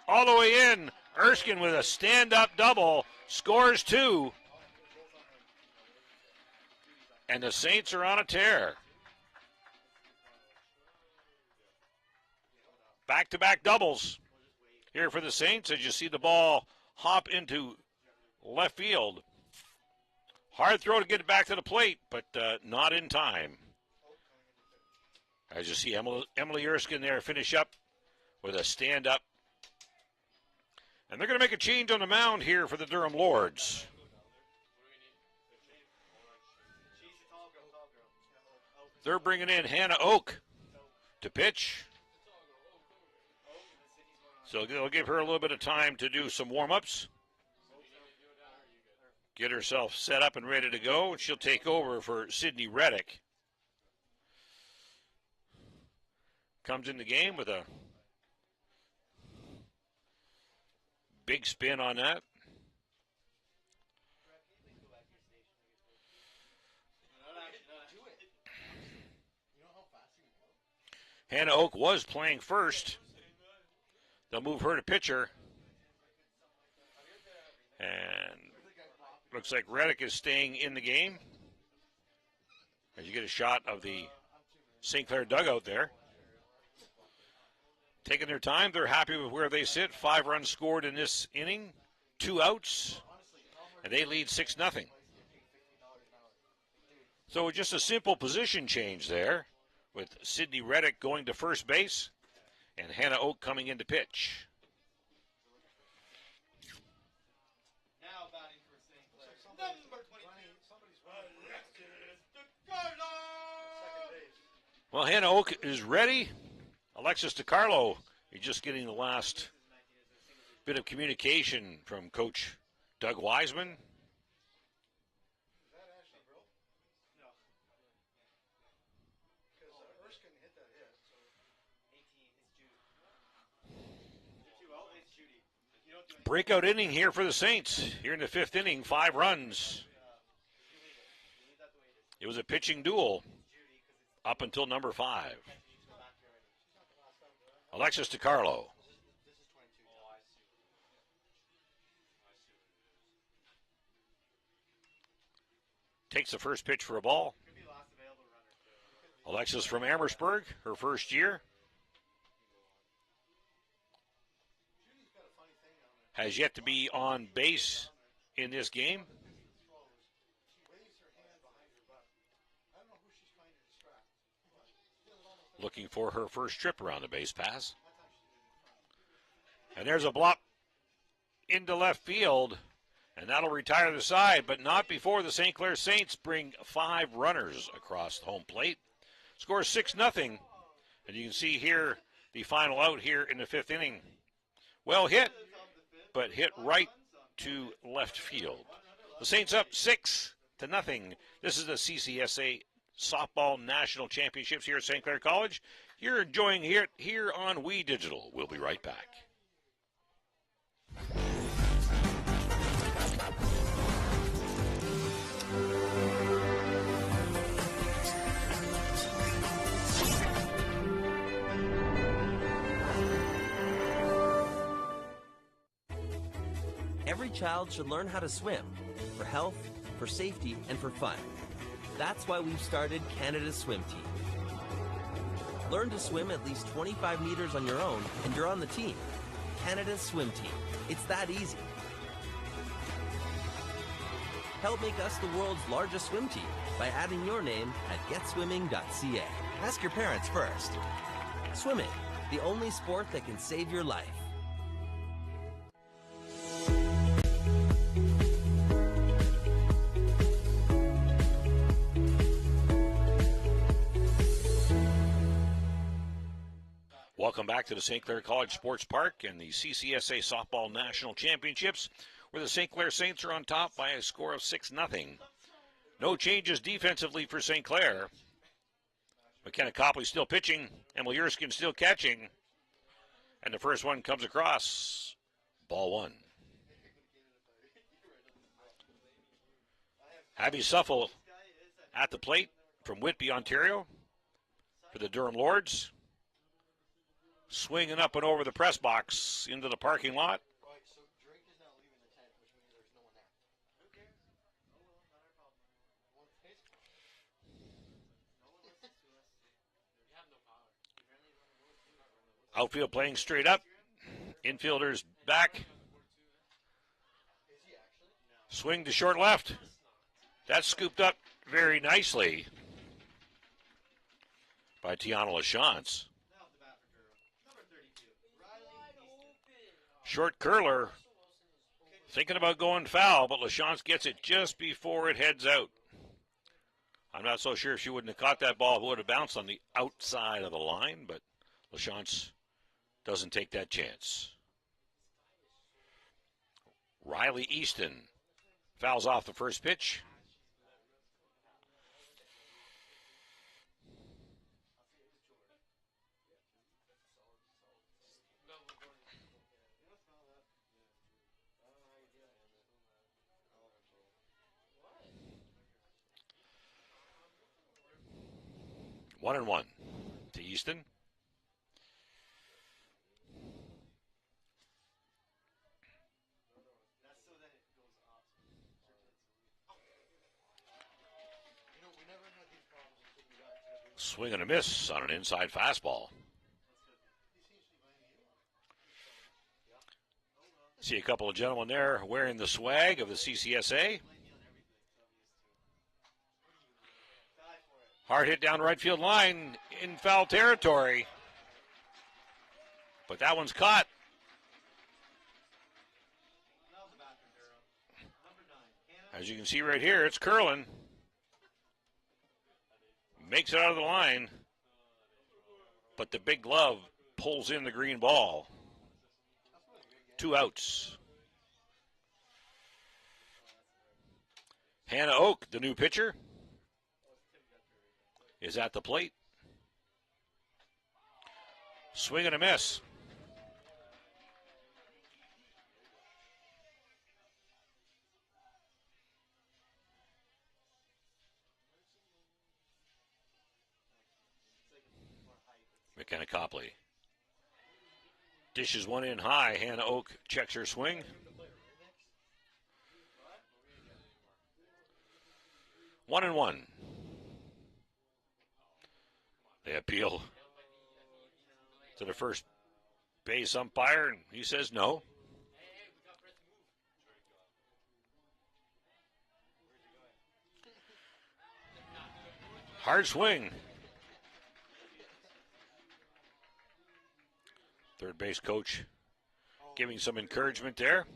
all the way in. Erskine with a stand-up double. Scores 2. And the Saints are on a tear. Back-to-back doubles here for the Saints as you see the ball hop into left field. Hard throw to get it back to the plate, but not in time. As you see Emily Erskine there finish up with a stand-up. And they're going to make a change on the mound here for the Durham Lords. They're bringing in Hannah Oak to pitch. So they'll give her a little bit of time to do some warm-ups. Get herself set up and ready to go. And she'll take over for Sydney Reddick. Comes in the game with a big spin on that. Hannah Oak was playing first. They'll move her to pitcher. And looks like Reddick is staying in the game. As you get a shot of the St. Clair dugout there. Taking their time. They're happy with where they sit. 5 runs scored in this inning. 2 outs. And they lead 6-0. So just a simple position change there with Sydney Reddick going to first base. And Hannah Oak coming in to pitch. Now batting for St. Clair, number 22, Alexis DiCarlo. Well, Hannah Oak is ready. Alexis DiCarlo, he's just getting the last bit of communication from Coach Doug Wiseman. Breakout inning here for the Saints. Here in the 5th inning, 5 runs. It was a pitching duel up until number 5. Alexis DiCarlo. Takes the first pitch for a ball. Alexis from Amherstburg, her first year. Has yet to be on base in this game. Looking for her first trip around the base pass. And there's a blop into left field, and that'll retire the side, but not before the St. Clair Saints bring 5 runners across the home plate. Score 6-0, and you can see here the final out here in the 5th inning. Well hit, but hit right to left field. The Saints up 6-0. This is the CCSA Softball National Championships here at St. Clair College. You're enjoying it here on We Digital. We'll be right back. Every child should learn how to swim for health, for safety, and for fun. That's why we've started Canada's Swim Team. Learn to swim at least 25 meters on your own, and you're on the team. Canada's Swim Team. It's that easy. Help make us the world's largest swim team by adding your name at getswimming.ca. Ask your parents first. Swimming, the only sport that can save your life. Welcome back to the St. Clair College Sports Park and the CCSA Softball National Championships, where the St. Clair Saints are on top by a score of 6-0. No changes defensively for St. Clair. McKenna Copley still pitching, Emily Erskine still catching, and the first one comes across. Ball one. Abby Suffel at the plate from Whitby, Ontario, for the Durham Lords. Swinging up and over the press box into the parking lot. Outfield playing straight up. Infielders back. Swing to short left. That's scooped up very nicely by Tiana LaChance. Short curler, thinking about going foul, but LaChance gets it just before it heads out. I'm not so sure if she wouldn't have caught that ball, it would have bounced on the outside of the line, but LaChance doesn't take that chance. Riley Easton fouls off the first pitch. One and one to Easton. Swing and a miss on an inside fastball. See a couple of gentlemen there wearing the swag of the CCSA. Hard hit down right field line in foul territory. But that one's caught. As you can see right here, it's curling. Makes it out of the line. But the big glove pulls in the green ball. 2 outs. Hannah Oak, the new pitcher, is at the plate. Swing and a miss. McKenna Copley dishes one in high. Hannah Oak checks her swing. One and one. They appeal to the first base umpire, and he says no. Hard swing. Third base coach giving some encouragement there.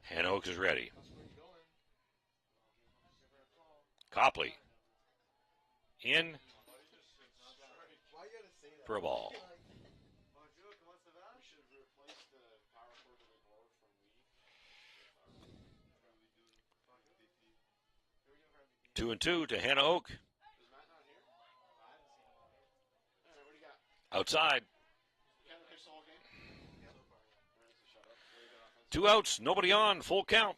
Hannah Oaks is ready. Copley in for a ball. 2-2 to Hannah Oak. Outside. 2 outs, nobody on, full count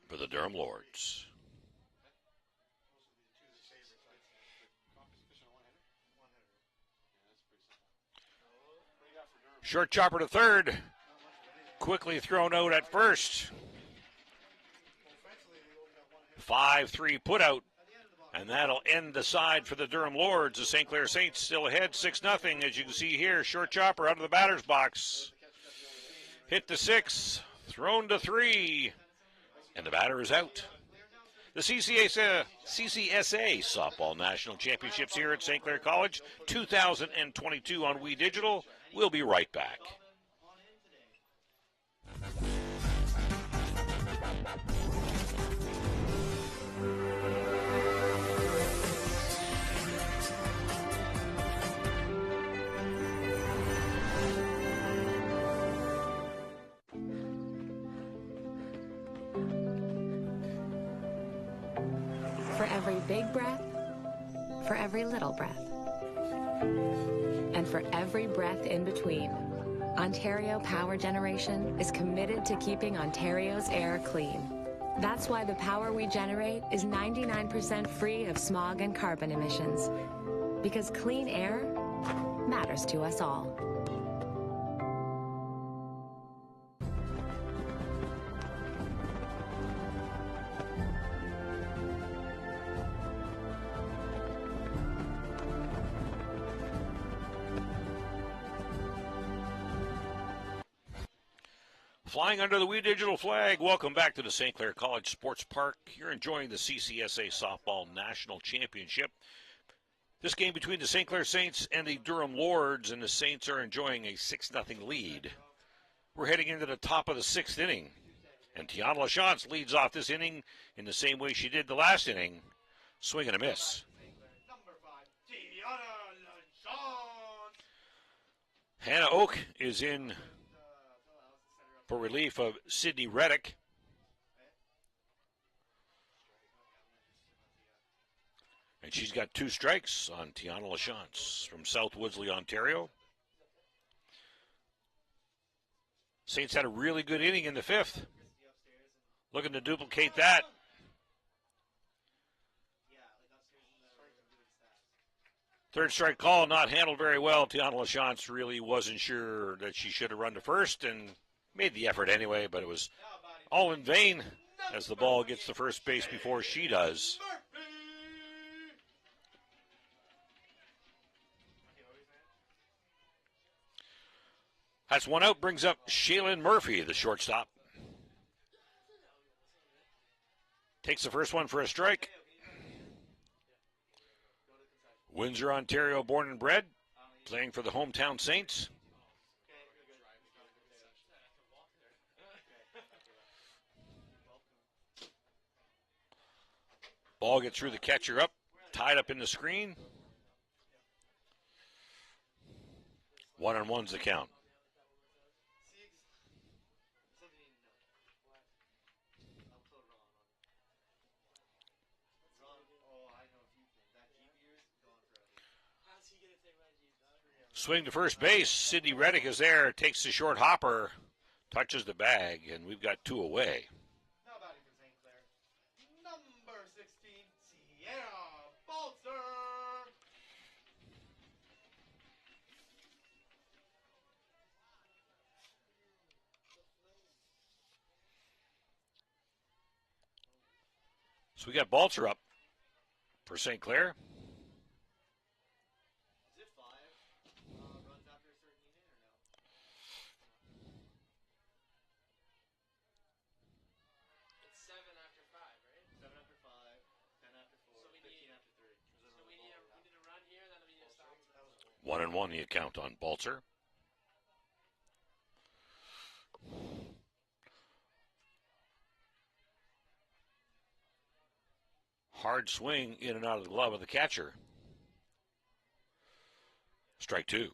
for the Durham Lords. Short chopper to third. Quickly thrown out at first. 5-3 put out. And that'll end the side for the Durham Lords. The St. Clair Saints still ahead 6-0. As you can see here, short chopper out of the batter's box. Hit to 6, thrown to 3, and the batter is out. The CCSA Softball National Championships here at St. Clair College, 2022 on We Digital. We'll be right back. For every big breath, for every little breath, and for every breath in between, Ontario Power Generation is committed to keeping Ontario's air clean. That's why the power we generate is 99% free of smog and carbon emissions. Because clean air matters to us all. Flying under the We Digital flag, welcome back to the St. Clair College Sports Park. You're enjoying the CCSA Softball National Championship. This game between the St. Clair Saints and the Durham Lords, and the Saints are enjoying a 6-0 lead. We're heading into the top of the 6th inning, and Tiana LaChance leads off this inning in the same way she did the last inning, swing and a miss. Hannah Oak is in for relief of Sydney Reddick. And she's got 2 strikes on Tiana LaChance from South Woodsley, Ontario. Saints had a really good inning in the 5th. Looking to duplicate that. Third strike call not handled very well. Tiana LaChance really wasn't sure that she should have run to first and made the effort anyway, but it was all in vain as the ball gets to first base before she does. That's 1 out, brings up Shaylin Murphy, the shortstop. Takes the first one for a strike. Windsor, Ontario, born and bred, playing for the hometown Saints. Ball gets through the catcher up, tied up in the screen. 1-1's the count. Swing to first base. Sydney Reddick is there, takes the short hopper, touches the bag, and we've got 2 away. Now batting for St. Clair, number 16, Sierra Balzer. So we got Balzer up for St. Clair. One and one the account on Balzer. Hard swing in and out of the glove of the catcher. Strike 2.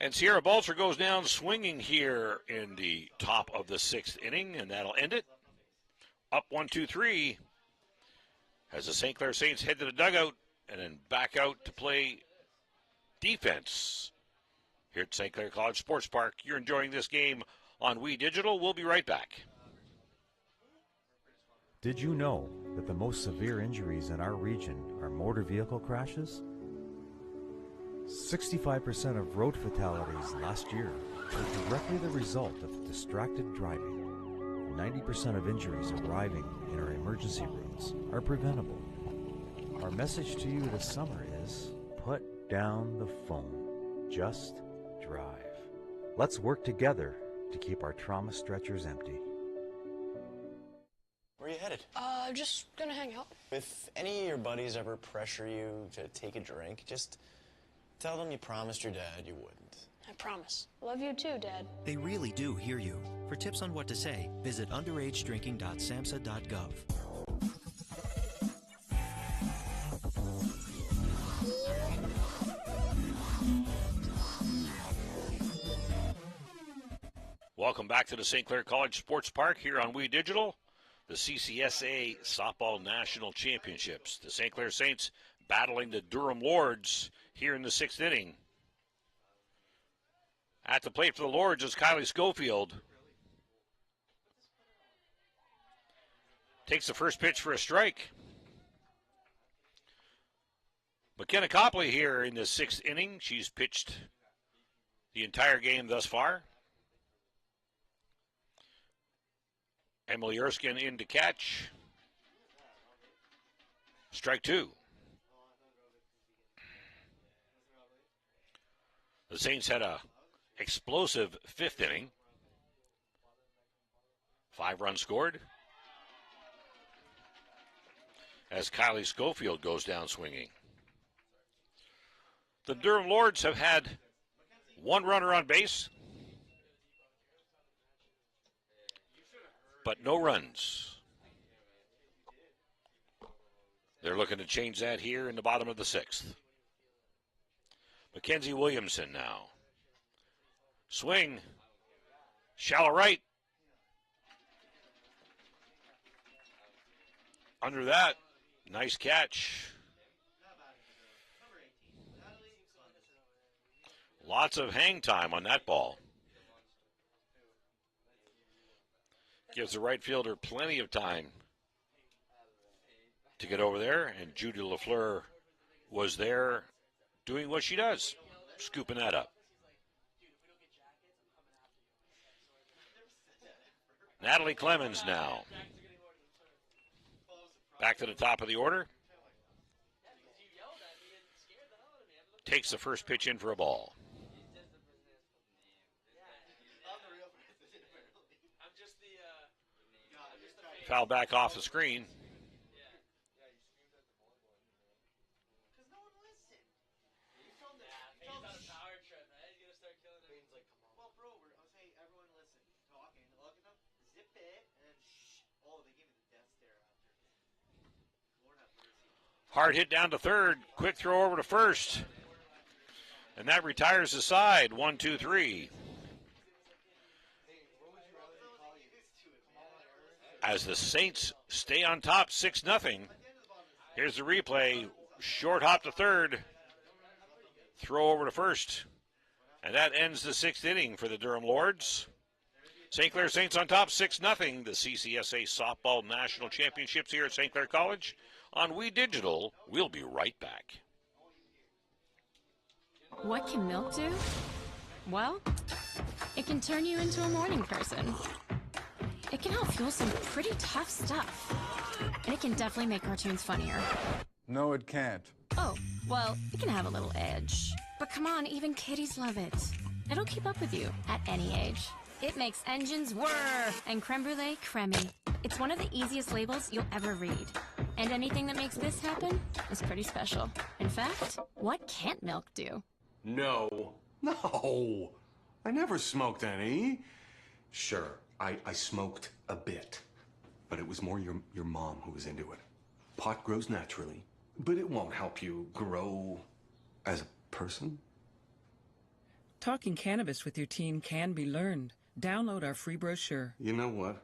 And Sierra Balcher goes down swinging here in the top of the 6th inning, and that'll end it. Up 1-2-3 as the St. Clair Saints head to the dugout and then back out to play defense here at St. Clair College Sports Park. You're enjoying this game on We Digital. We'll be right back. Did you know that the most severe injuries in our region are motor vehicle crashes? 65% of road fatalities last year were directly the result of distracted driving. 90% of injuries arriving in our emergency rooms are preventable. Our message to you this summer is put down the phone. Just drive. Let's work together to keep our trauma stretchers empty. Where are you headed? Just gonna hang out. If any of your buddies ever pressure you to take a drink, just tell them you promised your dad you wouldn't. I promise. Love you too, Dad. They really do hear you. For tips on what to say, visit underagedrinking.samhsa.gov. Welcome back to the St. Clair College Sports Park here on We Digital. The CCSA Softball National Championships. The St. Clair Saints battling the Durham Lords here in the 6th inning. At the plate for the Lords is Kylie Schofield. Takes the first pitch for a strike. McKenna Copley here in the 6th inning. She's pitched the entire game thus far. Emily Erskine in to catch. Strike 2. The Saints had a explosive 5th inning. 5 runs scored as Kylie Schofield goes down swinging. The Durham Lords have had 1 runner on base, but no runs. They're looking to change that here in the bottom of the 6th. Mackenzie Williamson now. Swing. Shallow right. Under that. Nice catch. Lots of hang time on that ball. Gives the right fielder plenty of time to get over there. And Judy LaFleur was there doing what she does, scooping that up. Natalie Clemens now. Back to the top of the order. Takes the first pitch in for a ball. Foul back off the screen. Hard hit down to third. Quick throw over to first. And that retires the side. 1-2-3. As the Saints stay on top 6-0. Here's the replay. Short hop to third. Throw over to first. And that ends the 6th inning for the Durham Lords. St. Clair Saints on top 6-0. The CCSA Softball National Championships here at St. Clair College. On We Digital, we'll be right back. What can milk do? Well, it can turn you into a morning person. It can help fuel some pretty tough stuff. And it can definitely make cartoons funnier. No, it can't. Oh, well, it can have a little edge. But come on, even kiddies love it. It'll keep up with you at any age. It makes engines whir and creme brulee creamy. It's one of the easiest labels you'll ever read. And anything that makes this happen is pretty special. In fact, what can't milk do? No. I never smoked any. Sure, I smoked a bit. But it was more your mom who was into it. Pot grows naturally, but it won't help you grow as a person. Talking cannabis with your teen can be learned. Download our free brochure. You know what?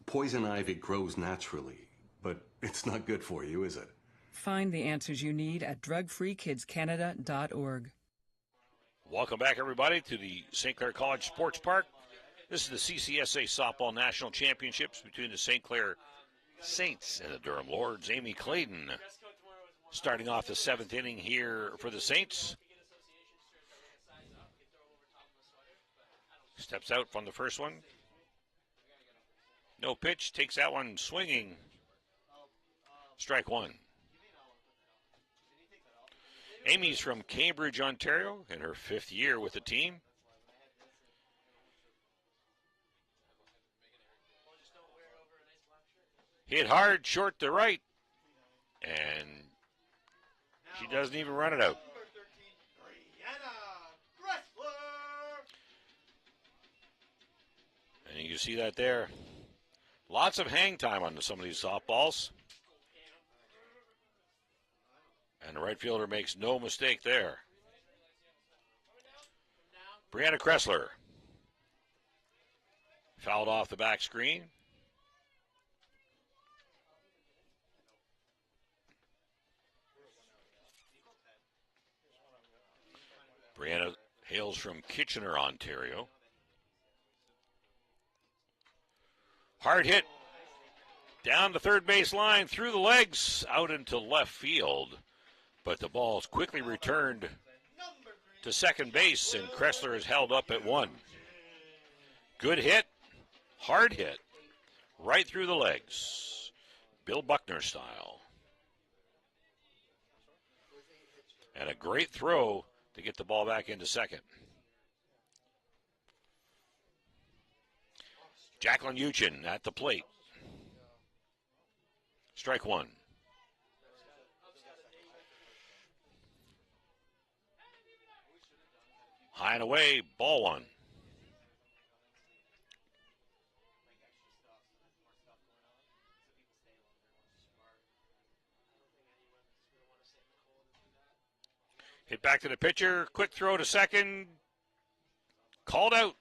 Poison ivy grows naturally, but it's not good for you, is it? Find the answers you need at drugfreekidscanada.org. Welcome back, everybody, to the St. Clair College Sports Park. This is the CCSA Softball National Championships between the St. Clair Saints and the Durham Lords. Amy Clayton starting off the 7th inning here for the Saints. Steps out from the first one. No pitch, takes that one swinging. Strike one. Amy's from Cambridge, Ontario, in her 5th year with the team. Hit hard, short to right, and she doesn't even run it out. And you can see that there. Lots of hang time on some of these softballs. And the right fielder makes no mistake there. Brianna Kressler. Fouled off the back screen. Brianna hails from Kitchener, Ontario. Hard hit down the third base line, through the legs, out into left field. But the ball's quickly returned to second base, and Kressler is held up at 1. Good hit, hard hit, right through the legs. Bill Buckner style. And a great throw to get the ball back into second. Jacqueline Uchin at the plate. Strike one. High and away, ball one. Hit back to the pitcher, quick throw to second. Called out.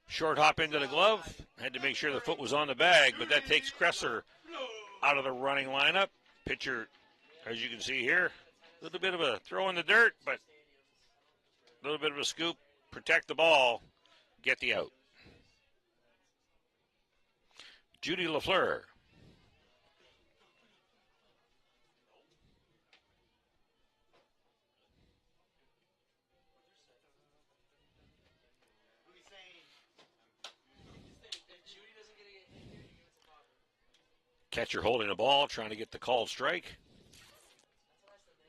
Short hop into the glove. Had to make sure the foot was on the bag, but that takes Kressler out of the running lineup. Pitcher, as you can see here, a little bit of a throw in the dirt, but a little bit of a scoop. Protect the ball, get the out. Judy LaFleur. Catcher holding the ball, trying to get the called strike.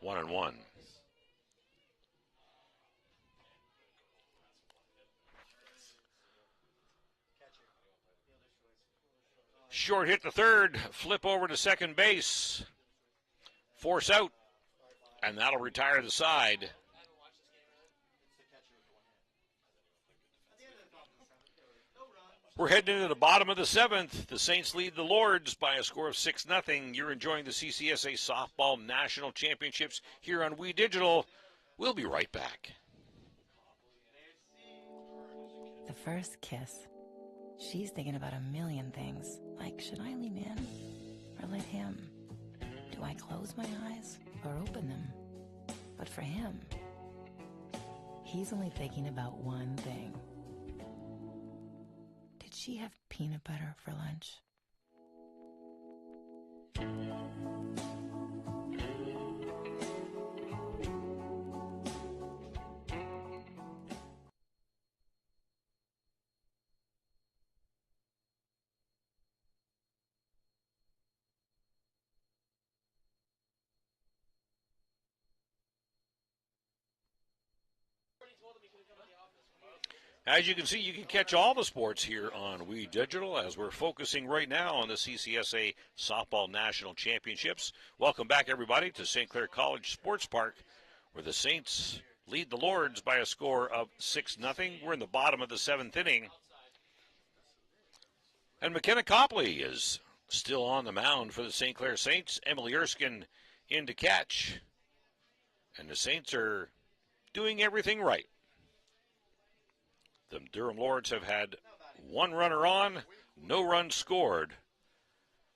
1-1. Short hit to third, flip over to second base. Force out, and that'll retire the side. We're heading into the bottom of the 7th. The Saints lead the Lords by a score of 6-0. You're enjoying the CCSA Softball National Championships here on We Digital. We'll be right back. The first kiss. She's thinking about a million things, like should I lean in or let him? Do I close my eyes or open them? But for him, he's only thinking about one thing. Did she have peanut butter for lunch? As you can see, you can catch all the sports here on We Digital as we're focusing right now on the CCSA Softball National Championships. Welcome back, everybody, to St. Clair College Sports Park, where the Saints lead the Lords by a score of 6-0. We're in the bottom of the 7th inning. And McKenna Copley is still on the mound for the St. Clair Saints. Emily Erskine in to catch. And the Saints are doing everything right. The Durham Lords have had one runner on, no runs scored.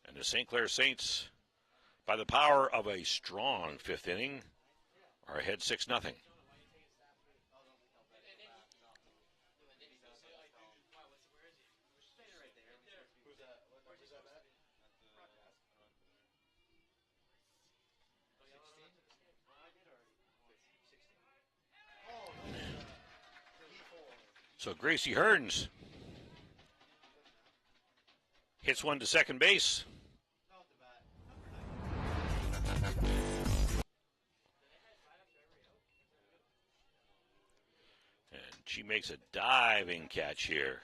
And the St. Clair Saints, by the power of a strong fifth inning, are ahead 6-0. So Gracie Hearns hits one to second base. And she makes a diving catch here.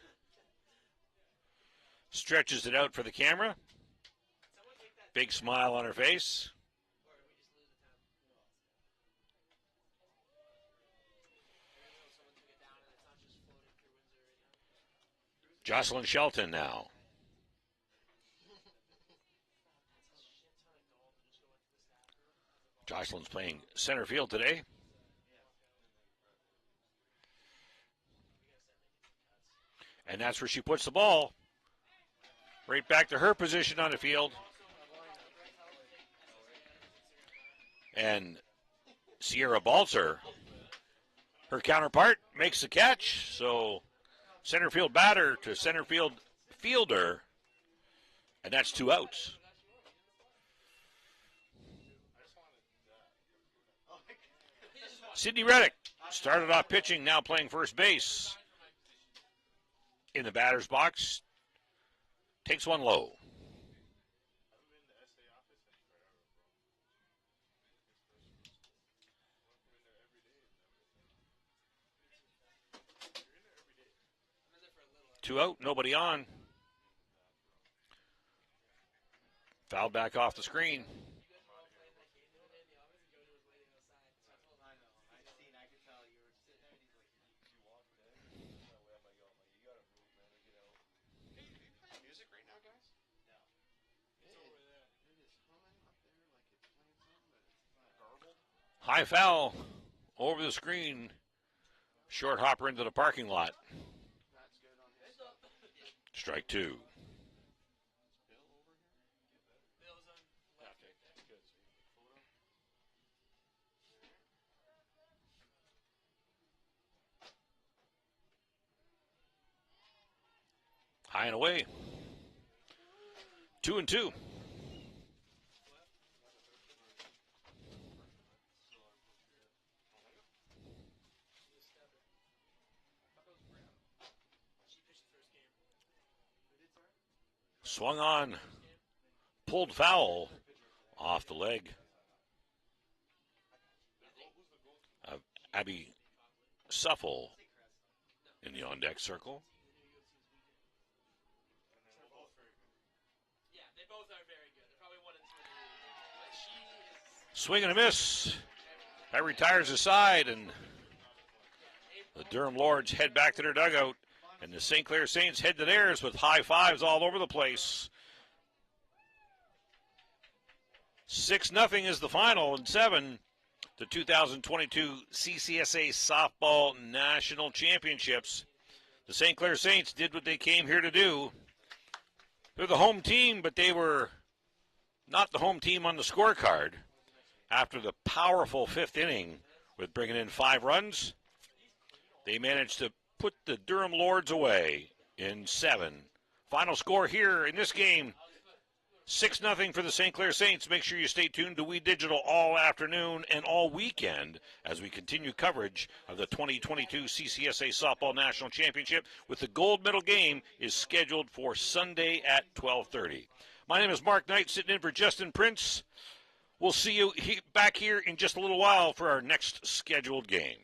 Stretches it out for the camera. Big smile on her face. Jocelyn Shelton now. Jocelyn's playing center field today. And that's where she puts the ball. Right back to her position on the field. And Sierra Balzer, her counterpart, makes the catch. So center field batter to center field fielder. And that's 2 outs. Sydney Reddick started off pitching, now playing first base. In the batter's box, takes one low. Two out, nobody on. Fouled back off the screen. High foul over the screen. Short hopper into the parking lot. Strike 2. High and away. 2-2. Swung on, pulled foul off the leg of Abby Suffle in the on-deck circle. Swing and a miss. That retires the side, and the Durham Lords head back to their dugout. And the St. Clair Saints head to theirs with high fives all over the place. 6-0 is the final in 7. The 2022 CCSA Softball National Championships. The St. Clair Saints did what they came here to do. They're the home team, but they were not the home team on the scorecard. After the powerful fifth inning with bringing in 5 runs, they managed to put the Durham Lords away in 7. Final score here in this game, 6-0 for the St. Clair Saints. Make sure you stay tuned to We Digital all afternoon and all weekend as we continue coverage of the 2022 CCSA Softball National Championship, with the gold medal game is scheduled for Sunday at 12:30. My name is Mark Knight, sitting in for Justin Prince. We'll see you back here in just a little while for our next scheduled game.